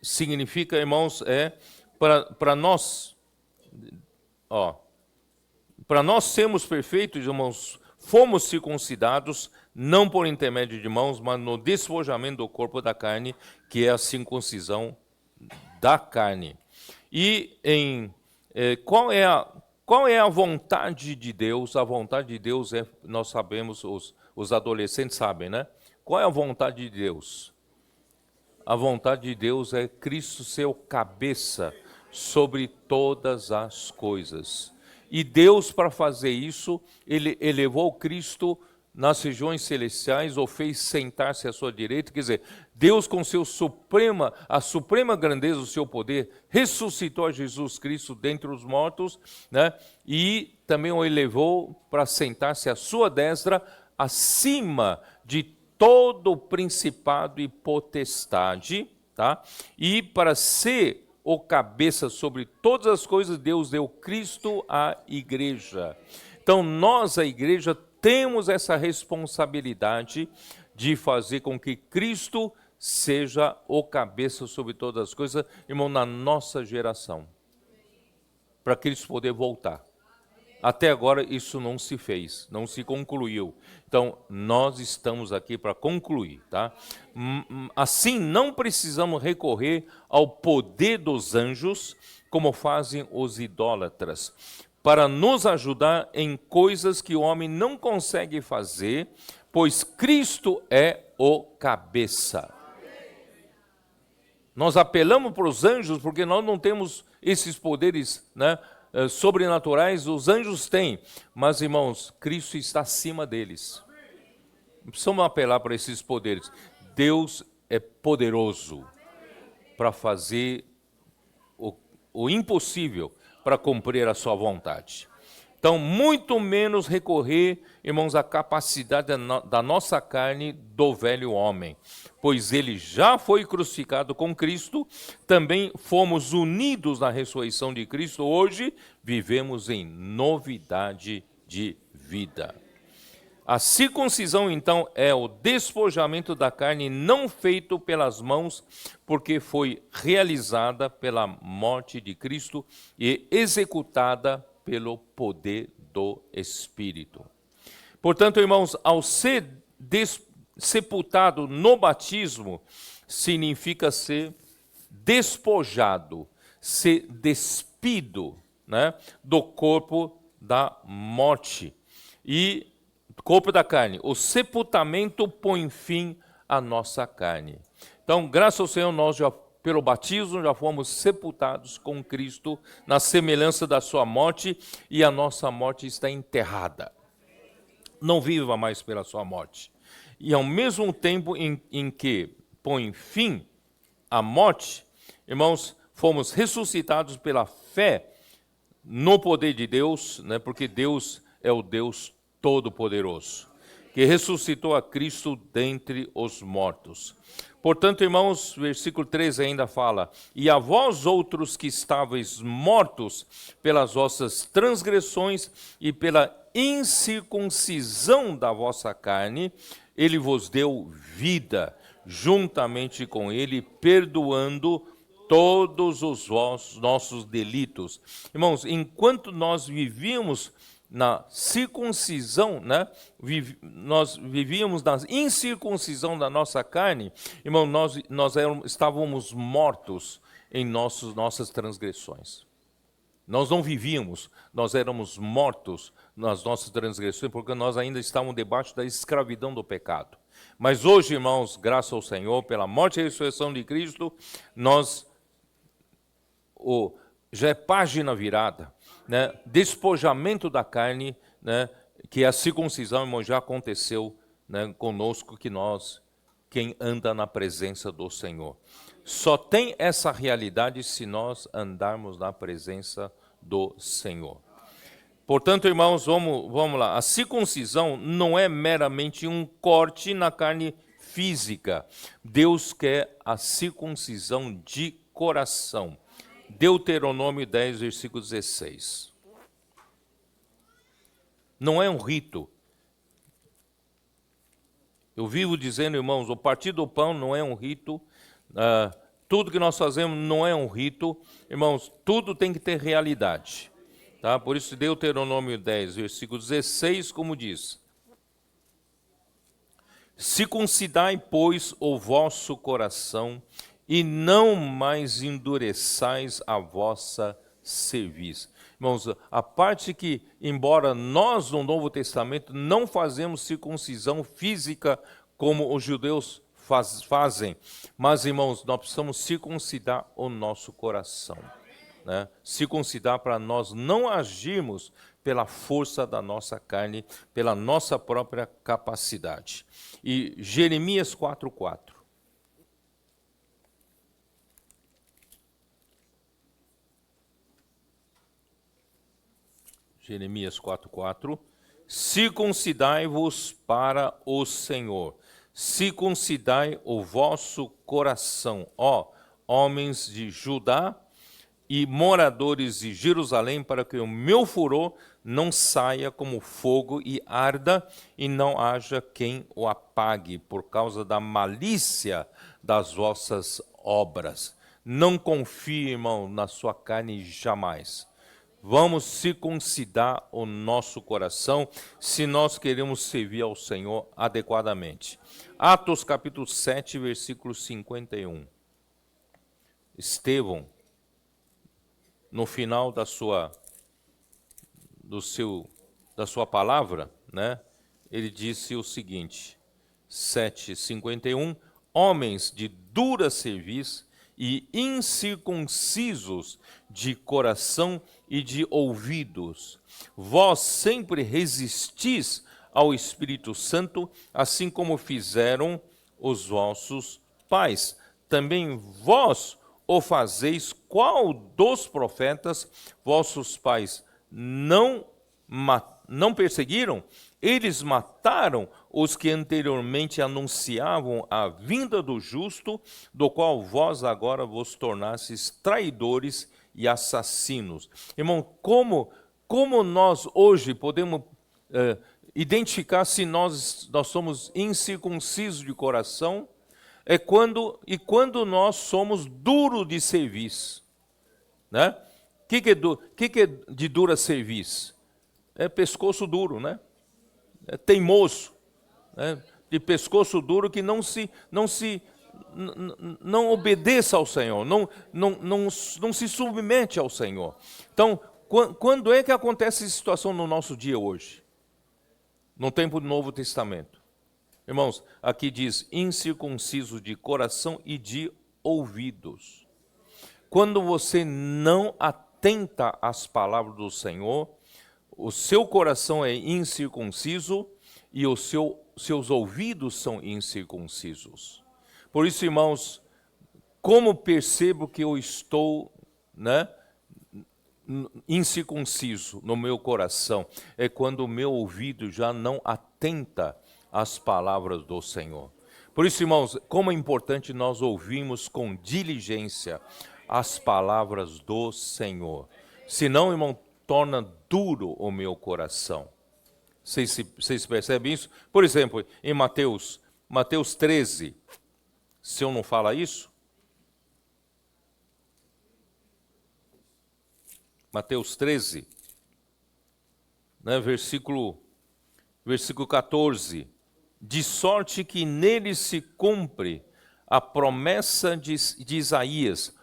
significa, irmãos, para nós... para nós sermos perfeitos, irmãos, fomos circuncidados, não por intermédio de mãos, mas no despojamento do corpo da carne, que é a circuncisão da carne. E qual é a vontade de Deus? A vontade de Deus nós sabemos, os adolescentes sabem, né? Qual é a vontade de Deus? A vontade de Deus é Cristo ser o cabeça sobre todas as coisas. E Deus, para fazer isso, ele elevou Cristo nas regiões celestiais, ou fez sentar-se à sua direita. Quer dizer, Deus, com a suprema grandeza do seu poder, ressuscitou a Jesus Cristo dentre os mortos, né? E também o elevou para sentar-se à sua destra, acima de todo principado e potestade, tá? E para ser o cabeça sobre todas as coisas, Deus deu Cristo à igreja. Então, nós, a igreja, temos essa responsabilidade de fazer com que Cristo seja o cabeça sobre todas as coisas, irmão, na nossa geração, para Cristo poder voltar. Até agora isso não se fez, não se concluiu. Então, nós estamos aqui para concluir, tá? Assim, não precisamos recorrer ao poder dos anjos, como fazem os idólatras, para nos ajudar em coisas que o homem não consegue fazer, pois Cristo é o cabeça. Nós apelamos para os anjos porque nós não temos esses poderes, né, sobrenaturais. Os anjos têm, mas, irmãos, Cristo está acima deles. Não precisamos apelar para esses poderes. Deus é poderoso para fazer o impossível para cumprir a sua vontade. Então, muito menos recorrer, irmãos, à capacidade da nossa carne do velho homem, pois ele já foi crucificado com Cristo, também fomos unidos na ressurreição de Cristo, hoje vivemos em novidade de vida. A circuncisão, então, é o despojamento da carne não feito pelas mãos, porque foi realizada pela morte de Cristo e executada pelo poder do Espírito. Portanto, irmãos, ao ser sepultado no batismo, significa ser despojado, ser despido, né, do corpo da morte e corpo da carne. O sepultamento põe fim à nossa carne. Então, graças ao Senhor, nós já, pelo batismo, já fomos sepultados com Cristo na semelhança da sua morte, e a nossa morte está enterrada. Não viva mais pela sua morte. E ao mesmo tempo em que põe fim à morte, irmãos, fomos ressuscitados pela fé no poder de Deus, né, porque Deus é o Deus Todo-Poderoso, que ressuscitou a Cristo dentre os mortos. Portanto, irmãos, versículo 13 ainda fala: e a vós outros que estáveis mortos pelas vossas transgressões e pela incircuncisão da vossa carne, ele vos deu vida, juntamente com ele, perdoando todos os nossos delitos. Irmãos, enquanto nós vivíamos na circuncisão, né? Nós vivíamos na incircuncisão da nossa carne, irmão, estávamos mortos em nossas transgressões. Nós não vivíamos, nós éramos mortos nas nossas transgressões, porque nós ainda estávamos debaixo da escravidão do pecado. Mas hoje, irmãos, graças ao Senhor, pela morte e ressurreição de Cristo, já é página virada, né? Despojamento da carne, né? Que a circuncisão, irmão, já aconteceu, né, conosco, quem anda na presença do Senhor. Só tem essa realidade se nós andarmos na presença do Senhor. Portanto, irmãos, vamos lá. A circuncisão não é meramente um corte na carne física. Deus quer a circuncisão de coração. Deuteronômio 10, versículo 16. Não é um rito. Eu vivo dizendo, irmãos, o partir do pão não é um rito. Tudo que nós fazemos não é um rito. Irmãos, tudo tem que ter realidade. Tá? Por isso, Deuteronômio 10, versículo 16, como diz: circuncidai, pois, o vosso coração, e não mais endureçais a vossa cerviz. Irmãos, a parte que, embora nós no Novo Testamento não fazemos circuncisão física como os judeus fazem, mas, irmãos, nós precisamos circuncidar o nosso coração, né? Circuncidar para nós não agirmos pela força da nossa carne, pela nossa própria capacidade. E Jeremias 4:4. Jeremias 4:4. Circuncidai-vos para o Senhor, circuncidai o vosso coração, ó homens de Judá e moradores de Jerusalém, para que o meu furor não saia como fogo e arda, e não haja quem o apague, por causa da malícia das vossas obras. Não confie, irmão, na sua carne jamais. Vamos circuncidar o nosso coração se nós queremos servir ao Senhor adequadamente. Atos capítulo 7, versículo 51. Estevão, no final da sua palavra, né, ele disse o seguinte, 7:51, homens de dura cerviz e incircuncisos de coração e de ouvidos, vós sempre resistis ao Espírito Santo, assim como fizeram os vossos pais. Também vós o fazeis, qual dos profetas vossos pais não perseguiram? Eles mataram os que anteriormente anunciavam a vinda do justo, do qual vós agora vos tornastes traidores e assassinos. Irmão, como nós hoje podemos identificar se nós somos incircuncisos de coração? Quando nós somos duros de cerviz, né? O que é de dura cerviz? É pescoço duro, né? É teimoso, né? De pescoço duro que não se não obedeça ao Senhor, não se submete ao Senhor. Então, quando é que acontece essa situação no nosso dia hoje? No tempo do Novo Testamento. Irmãos, aqui diz, incircunciso de coração e de ouvidos. Quando você não atenta às palavras do Senhor, o seu coração é incircunciso e os seus ouvidos são incircuncisos. Por isso, irmãos, como percebo que eu estou, incircunciso no meu coração? É quando o meu ouvido já não atenta às palavras do Senhor. Por isso, irmãos, como é importante nós ouvirmos com diligência as palavras do Senhor. Senão, irmão, torna duro o meu coração. Vocês percebem isso? Por exemplo, em Mateus 13, se eu não falo isso, Mateus 13, versículo 14, de sorte que nele se cumpre a promessa de Isaías,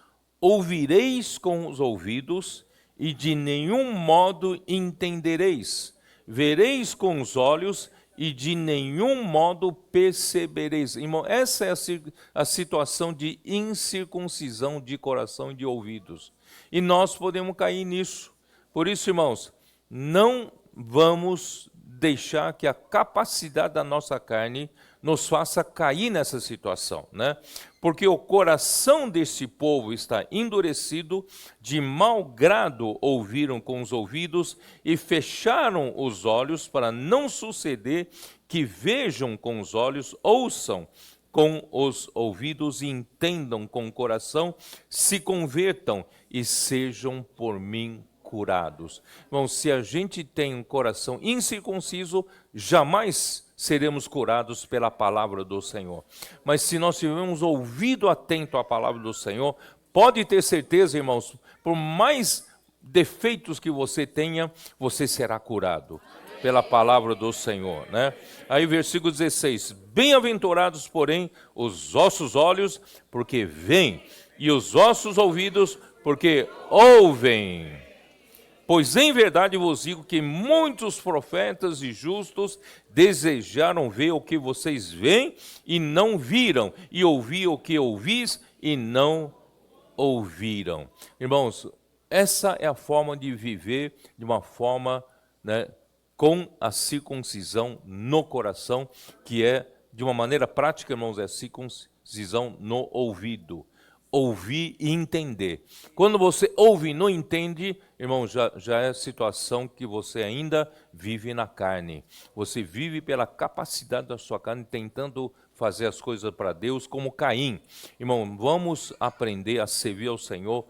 ouvireis com os ouvidos e de nenhum modo entendereis, vereis com os olhos e de nenhum modo percebereis. Irmão, essa é a situação de incircuncisão de coração e de ouvidos. E nós podemos cair nisso. Por isso, irmãos, não vamos deixar que a capacidade da nossa carne nos faça cair nessa situação, Porque o coração desse povo está endurecido, de mau grado ouviram com os ouvidos e fecharam os olhos, para não suceder que vejam com os olhos, ouçam com os ouvidos e entendam com o coração, se convertam e sejam por mim curados. Bom, se a gente tem um coração incircunciso, jamais seremos curados pela palavra do Senhor. Mas se nós tivermos ouvido atento à palavra do Senhor, pode ter certeza, irmãos, por mais defeitos que você tenha, você será curado pela palavra do Senhor, Aí versículo 16, bem-aventurados, porém, os vossos olhos, porque veem, e os vossos ouvidos, porque ouvem. Pois em verdade vos digo que muitos profetas e justos desejaram ver o que vocês veem e não viram, e ouvir o que ouvis e não ouviram. Irmãos, essa é a forma de viver de uma forma, com a circuncisão no coração, que é, de uma maneira prática, irmãos, é a circuncisão no ouvido. Ouvir e entender. Quando você ouve e não entende, irmão, já é situação que você ainda vive na carne. Você vive pela capacidade da sua carne, tentando fazer as coisas para Deus, como Caim. Irmão, vamos aprender a servir ao Senhor,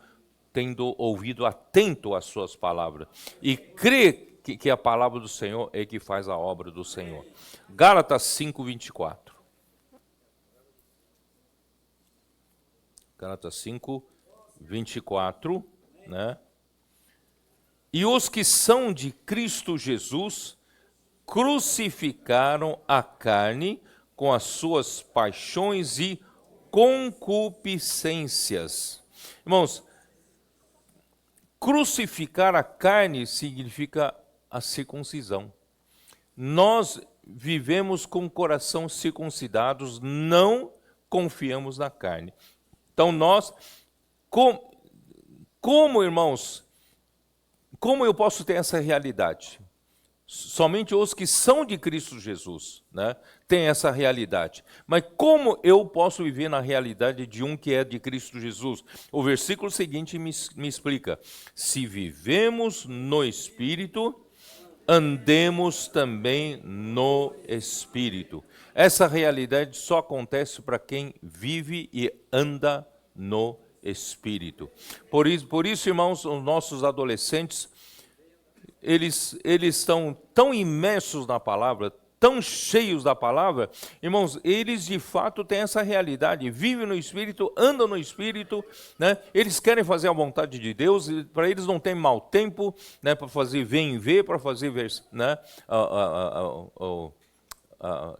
tendo ouvido atento às suas palavras. E crer que a palavra do Senhor é que faz a obra do Senhor. Gálatas 5:24. Gálatas 5:24, E os que são de Cristo Jesus crucificaram a carne com as suas paixões e concupiscências. Irmãos, crucificar a carne significa a circuncisão. Nós vivemos com o coração circuncidados, não confiamos na carne. Então nós, como irmãos, como eu posso ter essa realidade? Somente os que são de Cristo Jesus, têm essa realidade. Mas como eu posso viver na realidade de um que é de Cristo Jesus? O versículo seguinte me explica. Se vivemos no Espírito, andemos também no Espírito. Essa realidade só acontece para quem vive e anda no Espírito. Por isso, irmãos, os nossos adolescentes, eles estão tão imersos na palavra, tão cheios da palavra, irmãos, eles de fato têm essa realidade, vivem no Espírito, andam no Espírito, Eles querem fazer a vontade de Deus, para eles não tem mau tempo, para fazer ver, para fazer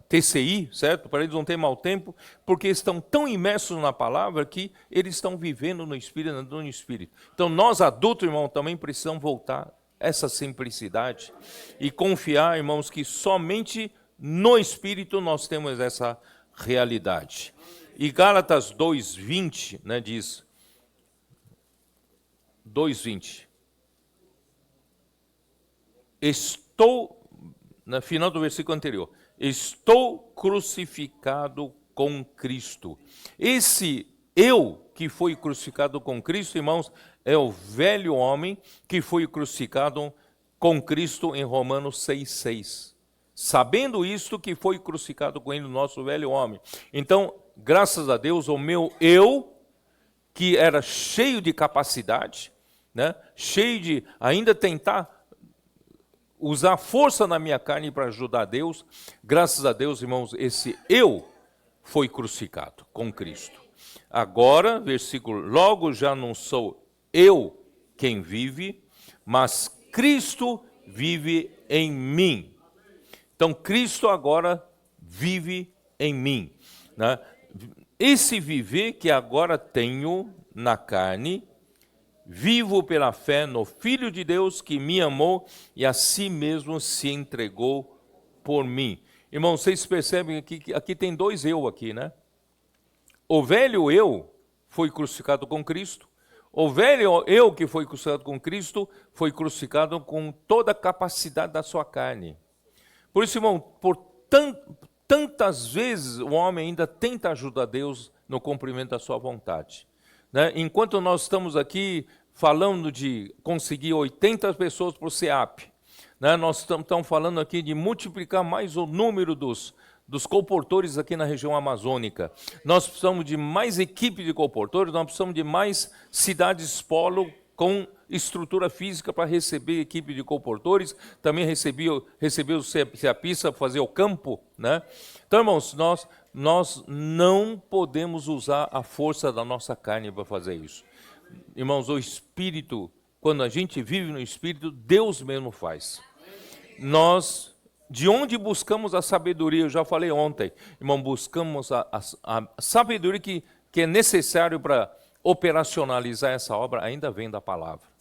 TCI, certo? Para eles não ter mau tempo, porque estão tão imersos na palavra que eles estão vivendo no Espírito, andando no Espírito. Então nós adultos, irmão, também precisamos voltar essa simplicidade e confiar, irmãos, que somente no Espírito nós temos essa realidade. E Gálatas 2:20, né, diz, 2:20, no final do versículo anterior, estou crucificado com Cristo. Esse eu que foi crucificado com Cristo, irmãos, é o velho homem que foi crucificado com Cristo em Romanos 6:6. Sabendo isto, que foi crucificado com ele o nosso velho homem. Então, graças a Deus, o meu eu, que era cheio de capacidade, né, cheio de ainda tentar usar força na minha carne para ajudar Deus, graças a Deus, irmãos, esse eu foi crucificado com Cristo. Agora, versículo, logo já não sou eu quem vive, mas Cristo vive em mim. Então, Cristo agora vive em mim, né? Esse viver que agora tenho na carne, vivo pela fé no Filho de Deus que me amou e a si mesmo se entregou por mim. Irmãos, vocês percebem que aqui tem dois eu aqui, né? O velho eu foi crucificado com Cristo. O velho eu que foi crucificado com Cristo foi crucificado com toda a capacidade da sua carne. Por isso, irmão, por tantas vezes o homem ainda tenta ajudar Deus no cumprimento da sua vontade, né? Enquanto nós estamos aqui falando de conseguir 80 pessoas para o SEAP, né? Nós estamos falando aqui de multiplicar mais o número dos colportores aqui na região amazônica. Nós precisamos de mais equipe de colportores, nós precisamos de mais cidades polo com estrutura física para receber equipe de colportores, também receber o SEAPista para fazer o campo, né? Então, irmãos, nós não podemos usar a força da nossa carne para fazer isso. Irmãos, o Espírito, quando a gente vive no Espírito, Deus mesmo faz. Nós, de onde buscamos a sabedoria? Eu já falei ontem, irmão, buscamos a sabedoria que é necessário para operacionalizar essa obra, ainda vem da palavra.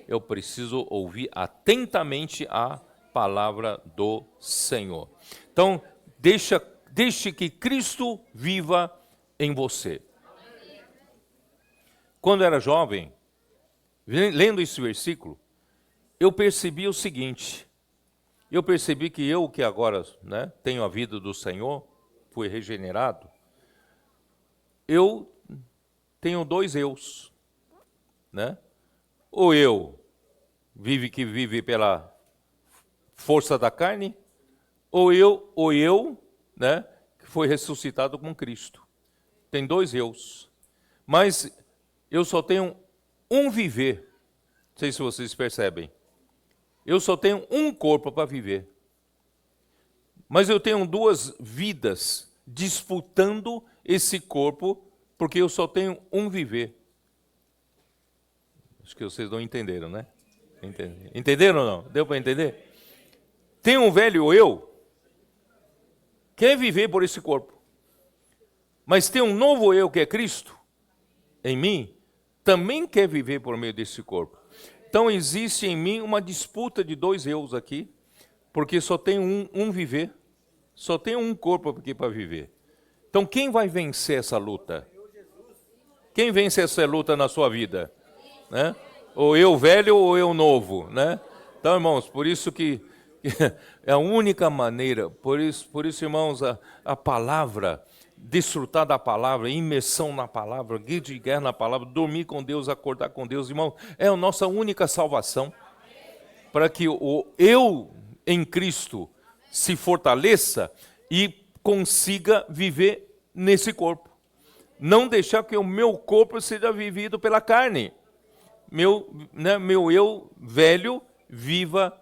Eu preciso ouvir atentamente a palavra do Senhor. Então, deixe que Cristo viva em você. Quando eu era jovem, lendo esse versículo, eu percebi o seguinte. Eu percebi que eu, que agora, né, tenho a vida do Senhor, fui regenerado, eu tenho dois eus, né? O eu que vive pela força da carne, ou eu, né, que foi ressuscitado com Cristo. Tem dois eus. Mas eu só tenho um viver. Não sei se vocês percebem. Eu só tenho um corpo para viver. Mas eu tenho duas vidas disputando esse corpo, porque eu só tenho um viver. Acho que vocês não entenderam, né? Entenderam ou não? Deu para entender? Tem um velho eu, quer viver por esse corpo. Mas tem um novo eu, que é Cristo, em mim, também quer viver por meio desse corpo. Então existe em mim uma disputa de dois eus aqui, porque só tem um viver, só tem um corpo aqui para viver. Então quem vai vencer essa luta? Quem vence essa luta na sua vida? Né? Ou eu velho ou eu novo, né? Então, irmãos, por isso que é a única maneira, por isso irmãos, a palavra, desfrutar da palavra, imersão na palavra, grito de guerra na palavra, dormir com Deus, acordar com Deus, irmão, é a nossa única salvação, para que o eu em Cristo se fortaleça e consiga viver nesse corpo. Não deixar que o meu corpo seja vivido pela carne. Meu eu velho viva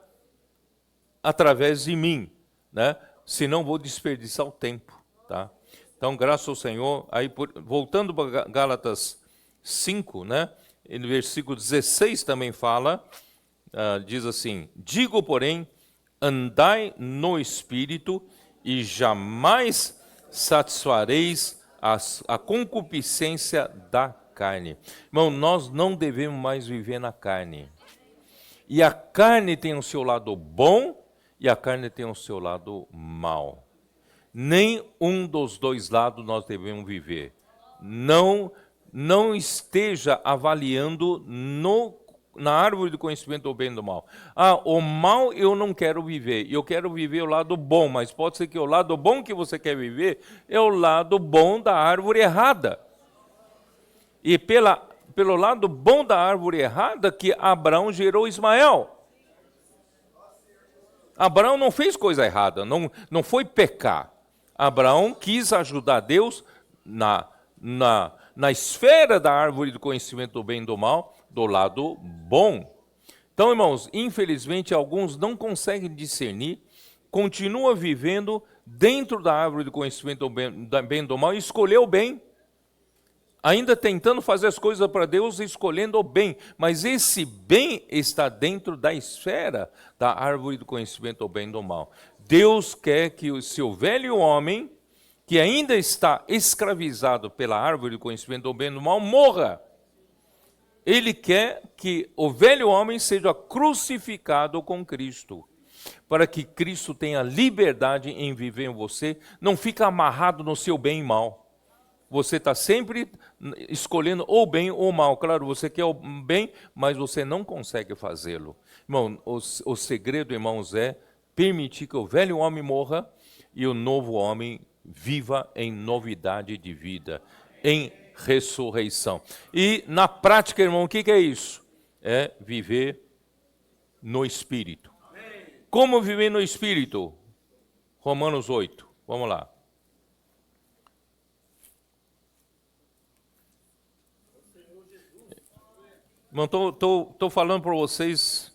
através de mim, né? Senão vou desperdiçar o tempo, tá? Então, graças ao Senhor, aí voltando para Gálatas 5, né? E no versículo 16 também fala, diz assim: digo, porém, andai no Espírito, e jamais satisfareis a concupiscência da carne. Irmão, nós não devemos mais viver na carne. E a carne tem o seu lado bom e a carne tem o seu lado mau. Nem um dos dois lados nós devemos viver. Não esteja avaliando na árvore do conhecimento do bem e do mal. O mal eu não quero viver, eu quero viver o lado bom, mas pode ser que o lado bom que você quer viver é o lado bom da árvore errada. E pelo lado bom da árvore errada que Abraão gerou Ismael. Abraão não fez coisa errada, não foi pecar. Abraão quis ajudar Deus na esfera da árvore do conhecimento do bem e do mal, do lado bom. Então, irmãos, infelizmente, alguns não conseguem discernir, continuam vivendo dentro da árvore do conhecimento do bem e do mal e escolher o bem. Ainda tentando fazer as coisas para Deus, escolhendo o bem. Mas esse bem está dentro da esfera da árvore do conhecimento do bem e do mal. Deus quer que o seu velho homem, que ainda está escravizado pela árvore do conhecimento do bem e do mal, morra. Ele quer que o velho homem seja crucificado com Cristo, para que Cristo tenha liberdade em viver em você, não fica amarrado no seu bem e mal. Você está sempre escolhendo ou bem ou mal. Claro, você quer o bem, mas você não consegue fazê-lo. Irmão, o segredo, irmãos, é permitir que o velho homem morra e o novo homem viva em novidade de vida, em ressurreição. E na prática, irmão, o que é isso? É viver no Espírito. Como viver no Espírito? Romanos 8, vamos lá. Estou falando para vocês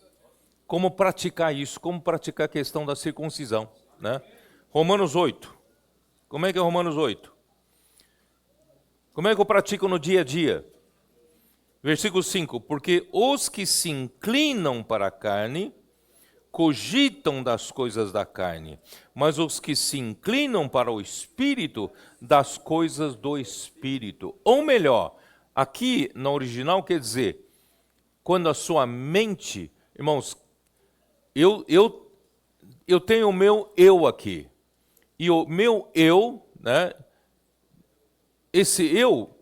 como praticar isso, como praticar a questão da circuncisão, né? Romanos 8. Como é que é Romanos 8? Como é que eu pratico no dia a dia? Versículo 5. Porque os que se inclinam para a carne, cogitam das coisas da carne, mas os que se inclinam para o Espírito, das coisas do Espírito. Ou melhor, aqui no original quer dizer, quando a sua mente, irmãos, eu tenho o meu eu aqui, e o meu eu, né, esse eu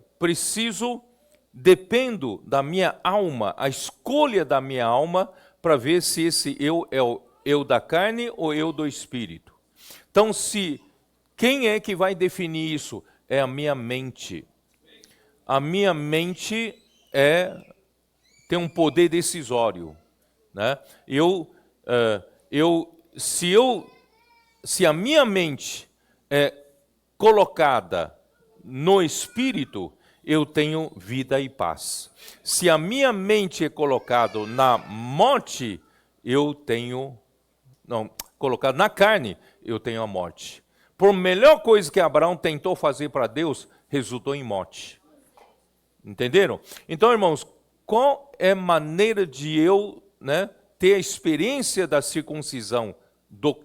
dependo da minha alma, a escolha da minha alma, para ver se esse eu é o eu da carne ou eu do Espírito. Então, quem é que vai definir isso? É a minha mente. A minha mente tem um poder decisório, né? Se a minha mente é colocada no Espírito, eu tenho vida e paz. Se a minha mente é colocada na morte, colocada na carne, eu tenho a morte. Por melhor coisa que Abraão tentou fazer para Deus, resultou em morte. Entenderam? Então, irmãos, qual é a maneira de eu, né, ter a experiência da circuncisão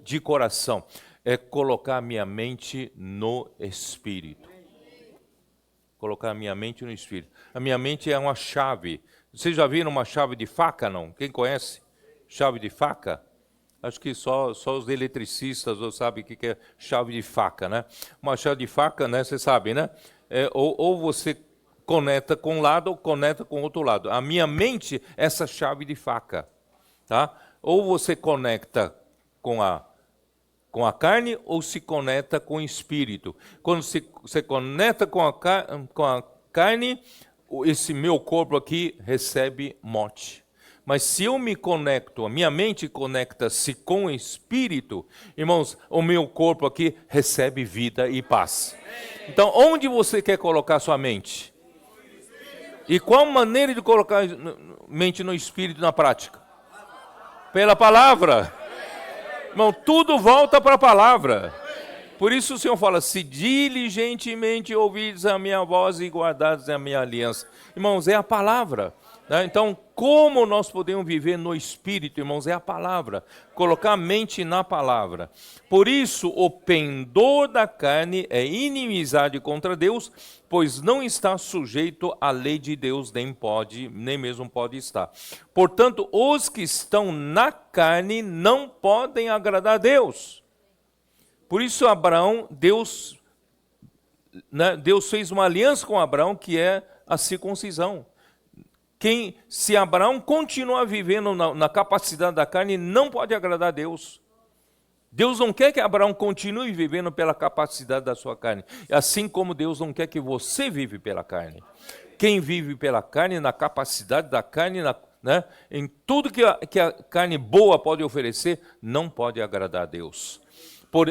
de coração? É colocar a minha mente no Espírito. Colocar a minha mente no Espírito. A minha mente é uma chave. Vocês já viram uma chave de faca, não? Quem conhece? Chave de faca? Acho que só os eletricistas sabem o que é chave de faca, né? Uma chave de faca, né? Você sabe, né? Ou você conecta com um lado ou conecta com o outro lado. A minha mente é essa chave de faca, tá? Ou você conecta com a carne ou se conecta com o Espírito. Quando você conecta com a carne, esse meu corpo aqui recebe morte. Mas se eu me conecto, a minha mente conecta-se com o Espírito, irmãos, o meu corpo aqui recebe vida e paz. Então, onde você quer colocar sua mente? E qual maneira de colocar mente no Espírito na prática? Pela palavra. Irmão, tudo volta para a palavra. Por isso o Senhor fala, se diligentemente ouvides a minha voz e guardares a minha aliança. Irmãos, é a palavra. Né? Então, como nós podemos viver no Espírito, irmãos, é a palavra. Colocar a mente na palavra. Por isso, o pendor da carne é inimizade contra Deus, pois não está sujeito à lei de Deus, nem mesmo pode estar. Portanto, os que estão na carne não podem agradar a Deus. Por isso, Abraão, Deus fez uma aliança com Abraão, que é a circuncisão. Se Abraão continuar vivendo na capacidade da carne, não pode agradar a Deus. Deus não quer que Abraão continue vivendo pela capacidade da sua carne, assim como Deus não quer que você vive pela carne. Quem vive pela carne, na capacidade da carne, em tudo que a carne boa pode oferecer, não pode agradar a Deus.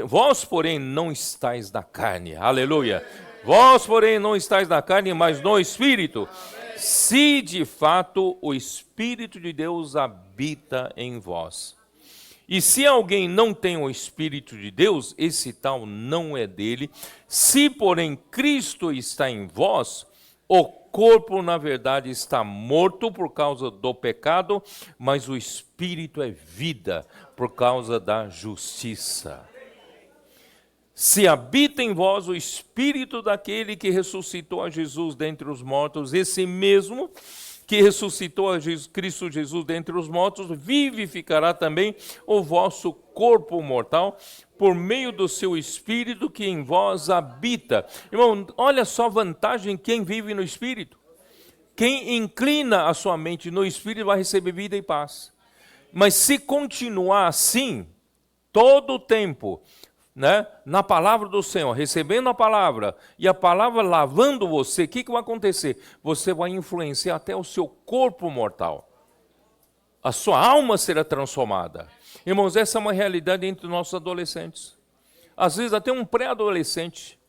Vós, porém, não estáis na carne. Aleluia. Vós, porém, não estáis na carne, mas no Espírito. Se de fato o Espírito de Deus habita em vós. E se alguém não tem o Espírito de Deus, esse tal não é dele. Se, porém, Cristo está em vós, o corpo, na verdade, está morto por causa do pecado, mas o Espírito é vida por causa da justiça. Se habita em vós o Espírito daquele que ressuscitou a Jesus dentre os mortos, esse mesmo que ressuscitou a Cristo Jesus dentre os mortos, vivificará também o vosso corpo mortal, por meio do seu Espírito que em vós habita. Irmão, olha só a vantagem quem vive no Espírito. Quem inclina a sua mente no Espírito vai receber vida e paz. Mas se continuar assim, todo o tempo, na palavra do Senhor, recebendo a palavra, e a palavra lavando você, o que vai acontecer? Você vai influenciar até o seu corpo mortal. A sua alma será transformada. Irmãos, essa é uma realidade entre nossos adolescentes. Às vezes até um pré-adolescente,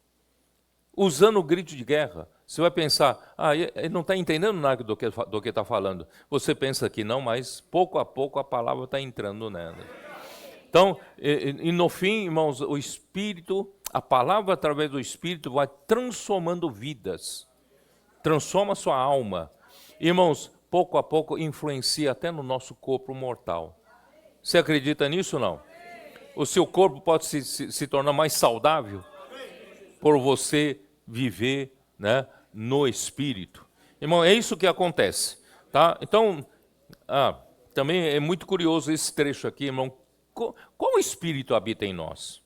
usando o grito de guerra. Você vai pensar, ele não está entendendo nada do que está falando. Você pensa que não, mas pouco a pouco a palavra está entrando nela. Então, e no fim, irmãos, o Espírito, a palavra através do Espírito vai transformando vidas, transforma a sua alma. Irmãos, pouco a pouco influencia até no nosso corpo mortal. Você acredita nisso ou não? O seu corpo pode se tornar mais saudável por você viver, no Espírito. Irmão, é isso que acontece. Tá? Então, também é muito curioso esse trecho aqui, irmão. Qual Espírito habita em nós?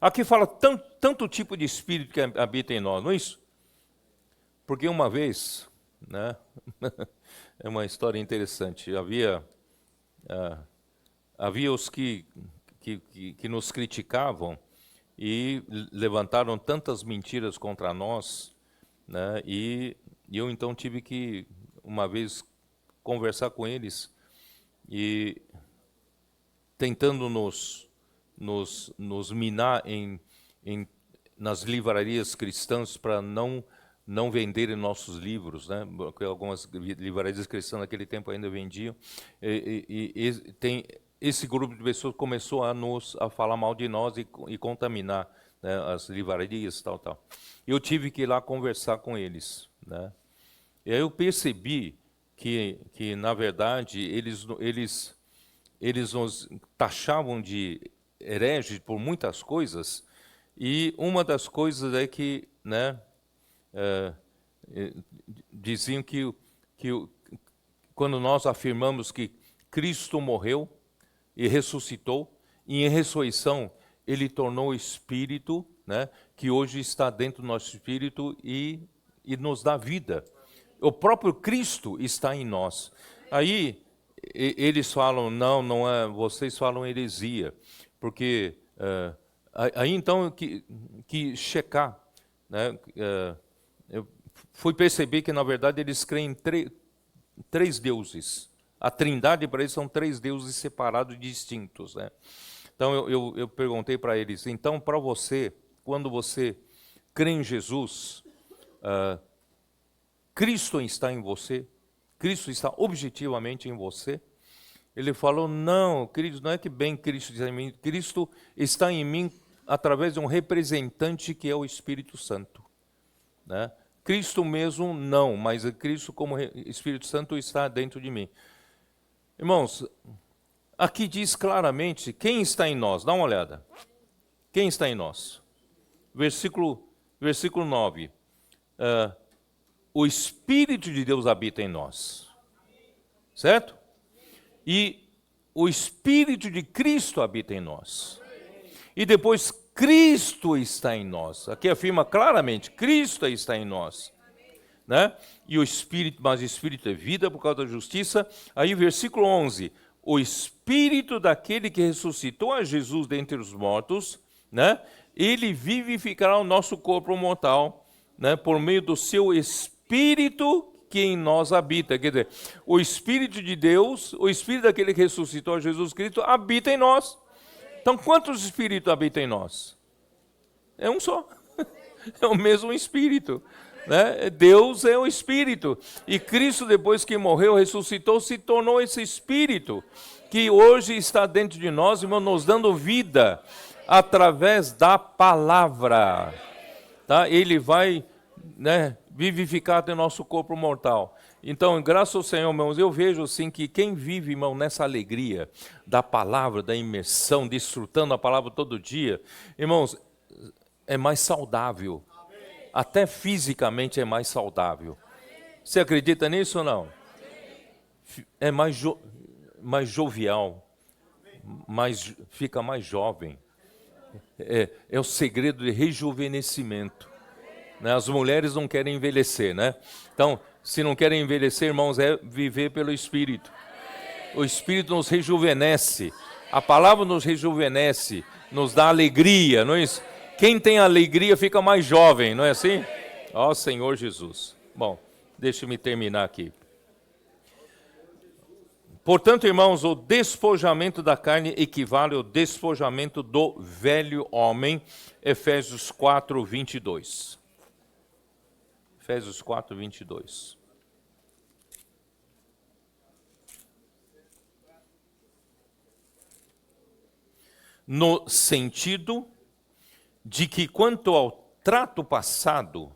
Aqui fala tanto tipo de Espírito que habita em nós, não é isso? Porque uma vez, é uma história interessante, havia os que nos criticavam e levantaram tantas mentiras contra nós, e eu então tive que, uma vez, conversar com eles e tentando nos minar nas livrarias cristãs para não venderem nossos livros, porque algumas livrarias cristãs naquele tempo ainda vendiam, esse grupo de pessoas começou a falar mal de nós e contaminar, as livrarias, tal. Eu tive que ir lá conversar com eles, E aí eu percebi que na verdade, eles nos taxavam de hereges por muitas coisas, e uma das coisas é que, diziam que quando nós afirmamos que Cristo morreu e ressuscitou, e em ressurreição ele tornou o Espírito, que hoje está dentro do nosso Espírito e nos dá vida. O próprio Cristo está em nós. Aí eles falam, não é, vocês falam heresia, porque aí então que checar, eu fui perceber que na verdade eles creem em três deuses. A Trindade para eles são três deuses separados e distintos, Então eu perguntei para eles, então para você, quando você crê em Jesus, Cristo está em você? Cristo está objetivamente em você? Ele falou, não, queridos, não é que bem Cristo está em mim, Cristo está em mim através de um representante que é o Espírito Santo, né? Cristo mesmo não, mas Cristo como Espírito Santo está dentro de mim. Irmãos, aqui diz claramente quem está em nós. Dá uma olhada. Quem está em nós? Versículo 9. O Espírito de Deus habita em nós. Certo? E o Espírito de Cristo habita em nós. E depois Cristo está em nós. Aqui afirma claramente, Cristo está em nós. Né? E o Espírito, mas o Espírito é vida por causa da justiça. Aí versículo 11. O Espírito daquele que ressuscitou a Jesus dentre os mortos, né? Ele vivificará o nosso corpo mortal, né? Por meio do seu Espírito que em nós habita. Quer dizer, o Espírito de Deus, o Espírito daquele que ressuscitou a Jesus Cristo, habita em nós. Então, quantos Espíritos habitam em nós? É um só. É o mesmo Espírito. Né? Deus é o Espírito. E Cristo, depois que morreu, ressuscitou, se tornou esse Espírito, que hoje está dentro de nós, irmão, nos dando vida, através da palavra. Tá? Ele vai, né, vivificar o nosso corpo mortal. Então, graças ao Senhor, irmãos, eu vejo assim que quem vive, irmão, nessa alegria da palavra, da imersão, desfrutando a palavra todo dia, irmãos, é mais saudável. Até fisicamente é mais saudável. Você acredita nisso ou não? É mais jovial, fica mais jovem. É o segredo de rejuvenescimento. Né? As mulheres não querem envelhecer, né? Então, se não querem envelhecer, irmãos, é viver pelo Espírito. O Espírito nos rejuvenesce. A palavra nos rejuvenesce, nos dá alegria, não é isso? Quem tem alegria fica mais jovem, não é assim? Ó Senhor Jesus. Bom, deixa-me terminar aqui. Portanto, irmãos, o despojamento da carne equivale ao despojamento do velho homem. Efésios 4, 22. Efésios 4, 22. No sentido de que, quanto ao trato passado,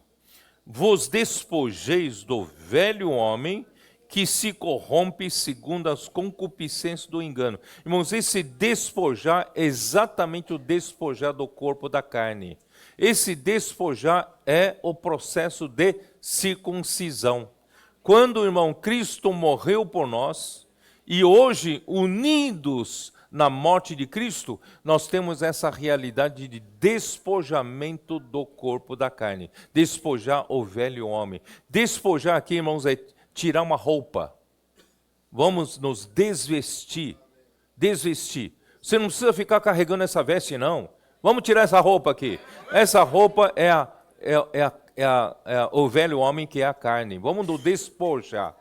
vos despojeis do velho homem que se corrompe segundo as concupiscências do engano. Irmãos, esse despojar é exatamente o despojar do corpo da carne. Esse despojar é o processo de circuncisão. Quando, irmão, Cristo morreu por nós, e hoje, unidos na morte de Cristo, nós temos essa realidade de despojamento do corpo da carne. Despojar o velho homem. Despojar aqui, irmãos, é tirar uma roupa. Vamos nos desvestir. Desvestir. Você não precisa ficar carregando essa veste, não. Vamos tirar essa roupa aqui. Essa roupa é o velho homem que é a carne. Vamos nos despojar.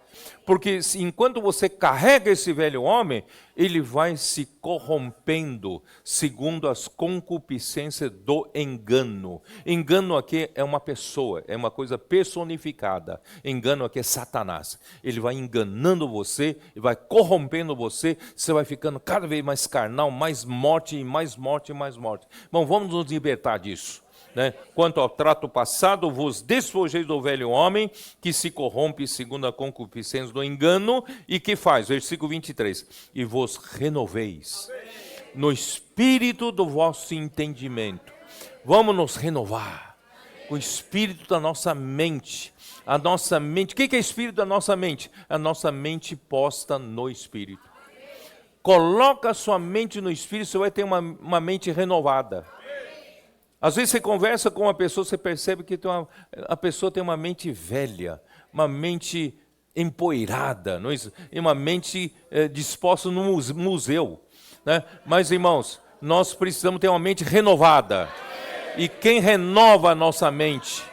Porque enquanto você carrega esse velho homem, ele vai se corrompendo segundo as concupiscências do engano. Engano aqui é uma pessoa, é uma coisa personificada. Engano aqui é Satanás. Ele vai enganando você, e vai corrompendo você, você vai ficando cada vez mais carnal, mais morte, e mais morte, e mais morte. Bom, vamos nos libertar disso. Né? Quanto ao trato passado, vos despojeis do velho homem, que se corrompe segundo a concupiscência do engano, e que faz, versículo 23, e vos renoveis no espírito do vosso entendimento. Vamos nos renovar com o espírito da nossa mente. A nossa mente, o que é espírito da nossa mente? A nossa mente posta no espírito. Coloca a sua mente no espírito, você vai ter uma mente renovada. Às vezes você conversa com uma pessoa, você percebe que a pessoa tem uma mente velha, uma mente empoeirada, não é isso? E uma mente disposta no museu. Né? Mas, irmãos, nós precisamos ter uma mente renovada. E quem renova a nossa mente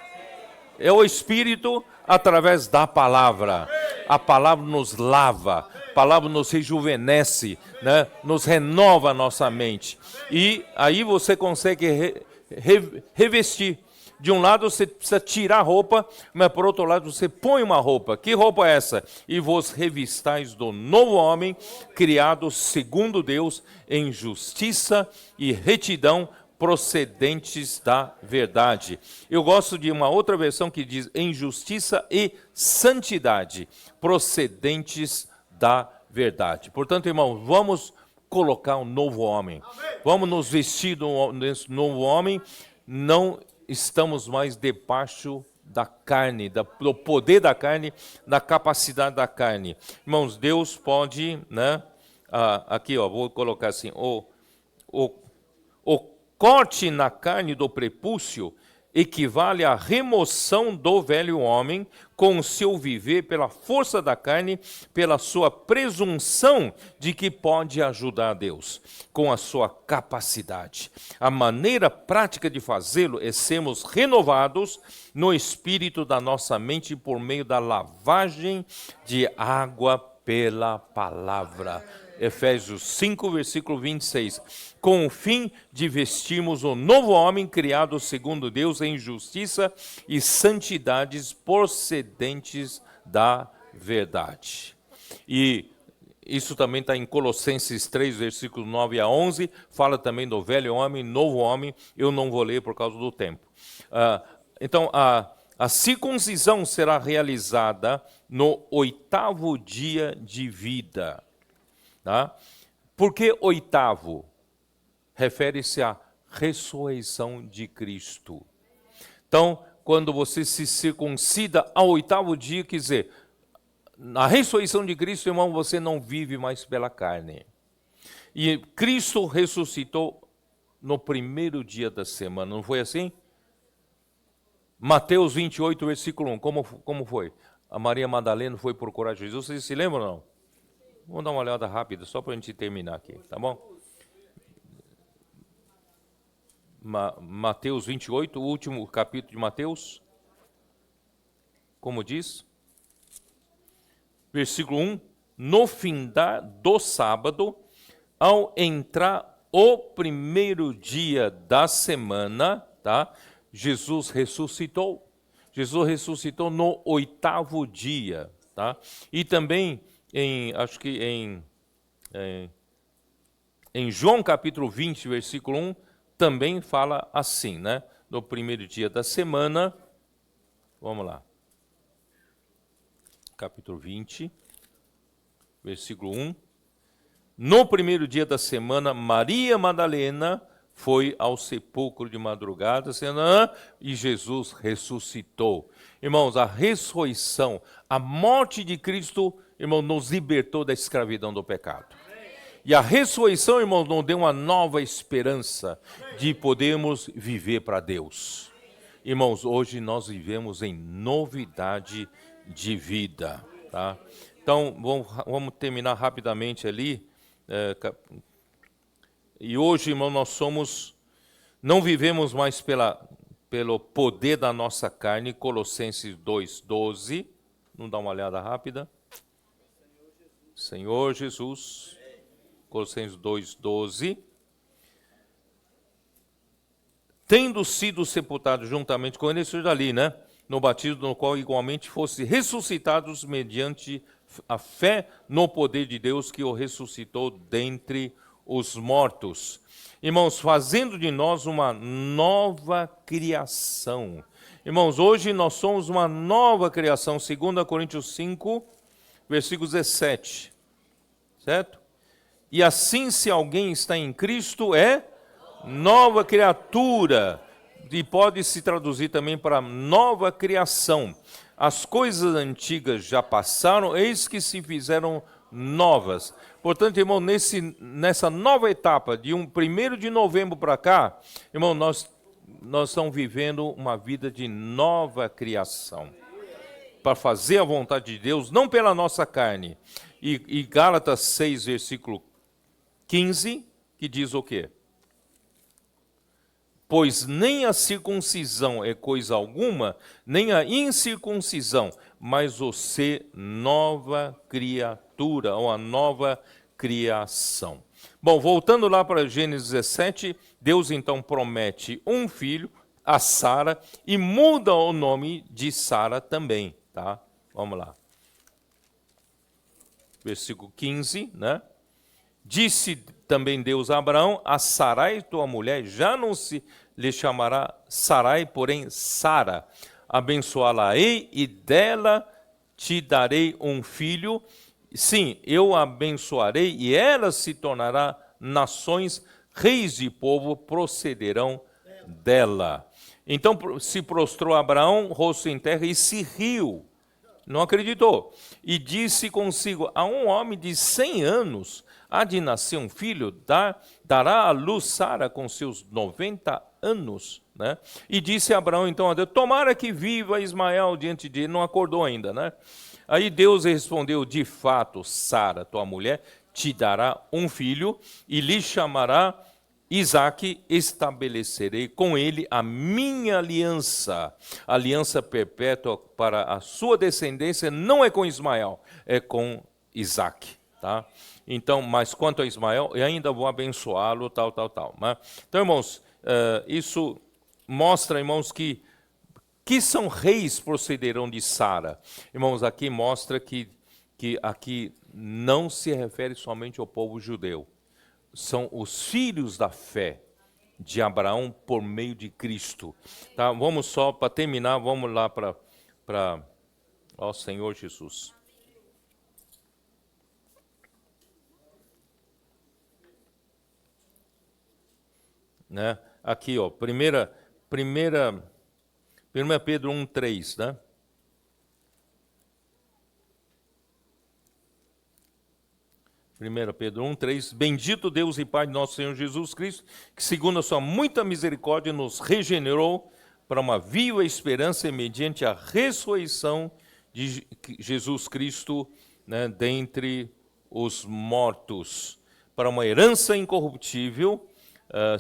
é o Espírito através da palavra. A palavra nos lava, a palavra nos rejuvenesce, né? Nos renova a nossa mente. E aí você consegue revestir. De um lado você precisa tirar a roupa, mas por outro lado você põe uma roupa. Que roupa é essa? E vos revistais do novo homem, criado segundo Deus, em justiça e retidão procedentes da verdade. Eu gosto de uma outra versão que diz em justiça e santidade, procedentes da verdade. Portanto, irmãos, vamos colocar um novo homem. Vamos nos vestir desse novo homem. Não estamos mais debaixo da carne, do poder da carne, da capacidade da carne. Irmãos, Deus pode, né? Aqui, ó, vou colocar assim, o corte na carne do prepúcio equivale à remoção do velho homem com o seu viver pela força da carne, pela sua presunção de que pode ajudar a Deus, com a sua capacidade. A maneira prática de fazê-lo é sermos renovados no espírito da nossa mente por meio da lavagem de água pela palavra. Efésios 5, versículo 26, com o fim de vestirmos o novo homem criado segundo Deus em justiça e santidades procedentes da verdade. E isso também está em Colossenses 3, versículos 9 a 11, fala também do velho homem, novo homem, eu não vou ler por causa do tempo. Então, a circuncisão será realizada no 8º dia de vida. Tá? Por que 8º? Refere-se à ressurreição de Cristo. Então, quando você se circuncida ao 8º dia, quer dizer, na ressurreição de Cristo, irmão, você não vive mais pela carne. E Cristo ressuscitou no 1º dia da semana, não foi assim? Mateus 28, versículo 1, como foi? A Maria Madalena foi procurar Jesus, vocês se lembram ou não? Vamos dar uma olhada rápida, só para a gente terminar aqui, tá bom? Mateus 28, o último capítulo de Mateus. Como diz? Versículo 1. No findar do sábado, ao entrar o 1º dia da semana, tá? Jesus ressuscitou. Jesus ressuscitou no 8º dia, tá? E também acho que em João capítulo 20, versículo 1, também fala assim, né? No 1º dia da semana, vamos lá. Capítulo 20, versículo 1. No 1º dia da semana, Maria Madalena foi ao sepulcro de madrugada, e Jesus ressuscitou. Irmãos, a ressurreição, a morte de Cristo, irmão, nos libertou da escravidão do pecado. E a ressurreição, irmãos, nos deu uma nova esperança de podermos viver para Deus. Irmãos, hoje nós vivemos em novidade de vida. Tá? Então, vamos terminar rapidamente ali. E hoje, irmão, não vivemos mais pelo poder da nossa carne, Colossenses 2:12. Vamos dar uma olhada rápida. Senhor Jesus, Colossenses 2:12. Tendo sido sepultados juntamente com ele, isso dali, né? No batismo no qual igualmente fosse ressuscitados mediante a fé no poder de Deus que o ressuscitou dentre os mortos. Irmãos, fazendo de nós uma nova criação. Irmãos, hoje nós somos uma nova criação, 2 Coríntios 5, versículo 17. Certo? E assim, se alguém está em Cristo, é nova criatura. E pode se traduzir também para nova criação. As coisas antigas já passaram, eis que se fizeram novas. Portanto, irmão, nessa nova etapa, de 1º de novembro para cá, irmão, nós estamos vivendo uma vida de nova criação. Para fazer a vontade de Deus, não pela nossa carne. E Gálatas 6, versículo 15, que diz o quê? Pois nem a circuncisão é coisa alguma, nem a incircuncisão, mas o ser nova criatura, ou a nova criação. Bom, voltando lá para Gênesis 17, Deus então promete um filho a Sara e muda o nome de Sara também, tá? Vamos lá. Versículo 15, né? Disse também Deus a Abraão: a Sarai, tua mulher, já não se lhe chamará Sarai, porém Sara. Abençoá-la-ei e dela te darei um filho. Sim, eu a abençoarei e ela se tornará nações, reis de povo procederão dela. Então se prostrou Abraão, rosto em terra, e se riu. Não acreditou. E disse consigo: a um homem de 100 anos há de nascer um filho, dará à luz Sara com seus 90 anos. Né? E disse Abraão então a Deus: tomara que viva Ismael diante de ele. Não acordou ainda, né? Aí Deus respondeu: de fato, Sara, tua mulher, te dará um filho e lhe chamará Isaque. Estabelecerei com ele a minha aliança perpétua para a sua descendência. Não é com Ismael, é com Isaque. Tá? Então, mas quanto a Ismael, eu ainda vou abençoá-lo, tal. Né? Então, irmãos, isso mostra, irmãos, que são reis procederão de Sara. Irmãos, aqui mostra que aqui não se refere somente ao povo judeu. São os filhos da fé de Abraão por meio de Cristo. Tá? Vamos só, para terminar, vamos lá para ó Senhor Jesus. Né? Aqui, ó, 1 Pedro 1:3, né? Pedro 1:3, bendito Deus e Pai de nosso Senhor Jesus Cristo, que segundo a sua muita misericórdia nos regenerou para uma viva esperança mediante a ressurreição de Jesus Cristo, né, dentre os mortos, para uma herança incorruptível,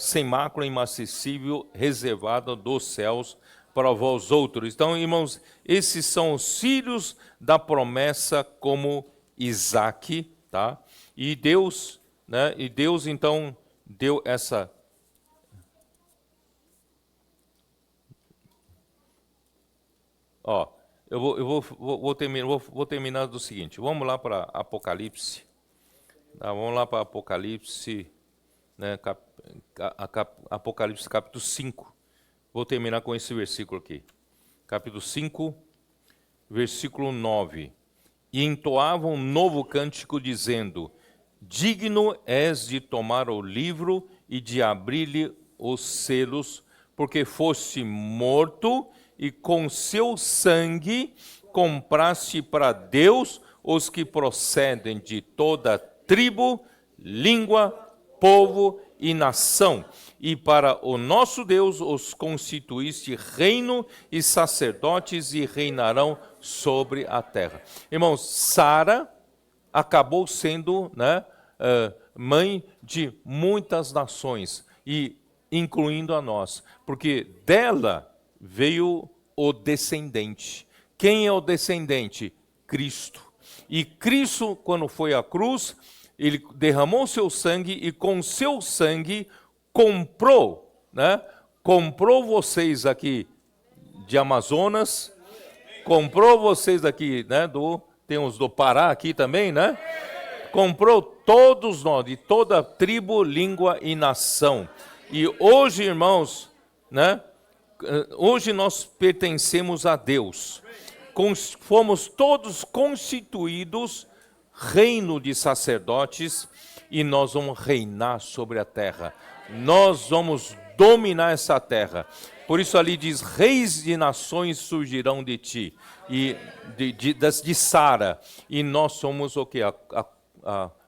sem mácula, inacessível, reservada dos céus para vós outros. Então, irmãos, esses são os filhos da promessa como Isaque, tá? E Deus, né? E Deus então deu essa. Ó, vou terminar do seguinte. Vamos lá para Apocalipse. Tá? Vamos lá para Apocalipse, né? Apocalipse capítulo 5. Vou terminar com esse versículo aqui. Capítulo 5, versículo 9. E entoavam um novo cântico, dizendo: digno és de tomar o livro e de abrir-lhe os selos, porque foste morto e com seu sangue compraste para Deus os que procedem de toda tribo, língua, povo e nação. E para o nosso Deus os constituíste reino e sacerdotes, e reinarão sobre a terra. Irmãos, Sara acabou sendo, né, mãe de muitas nações, e incluindo a nós, porque dela veio o descendente. Quem é o descendente? Cristo. E Cristo, quando foi à cruz, ele derramou seu sangue, e com seu sangue comprou, né? Comprou vocês aqui de Amazonas, comprou vocês aqui, né? Tem uns do Pará aqui também, né? Comprou todos nós, de toda tribo, língua e nação. E hoje, irmãos, né? Hoje nós pertencemos a Deus. Fomos todos constituídos reino de sacerdotes, e nós vamos reinar sobre a terra. Nós vamos dominar essa terra. Por isso ali diz: reis de nações surgirão de ti, e de Sara. E nós somos o quê?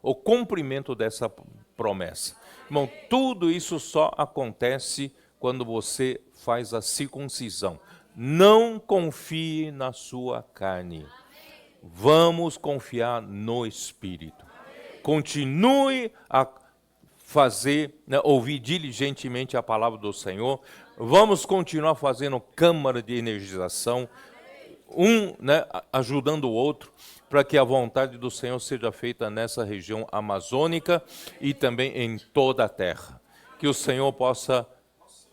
O cumprimento dessa promessa. Irmão, tudo isso só acontece quando você faz a circuncisão. Não confie na sua carne. Vamos confiar no Espírito. Continue a fazer, né, ouvir diligentemente a palavra do Senhor. Vamos continuar fazendo câmara de energização, né, ajudando o outro, para que a vontade do Senhor seja feita nessa região amazônica e também em toda a terra. Que o Senhor possa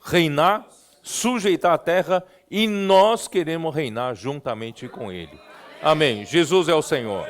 reinar, sujeitar a terra, e nós queremos reinar juntamente com Ele. Amém. Jesus é o Senhor.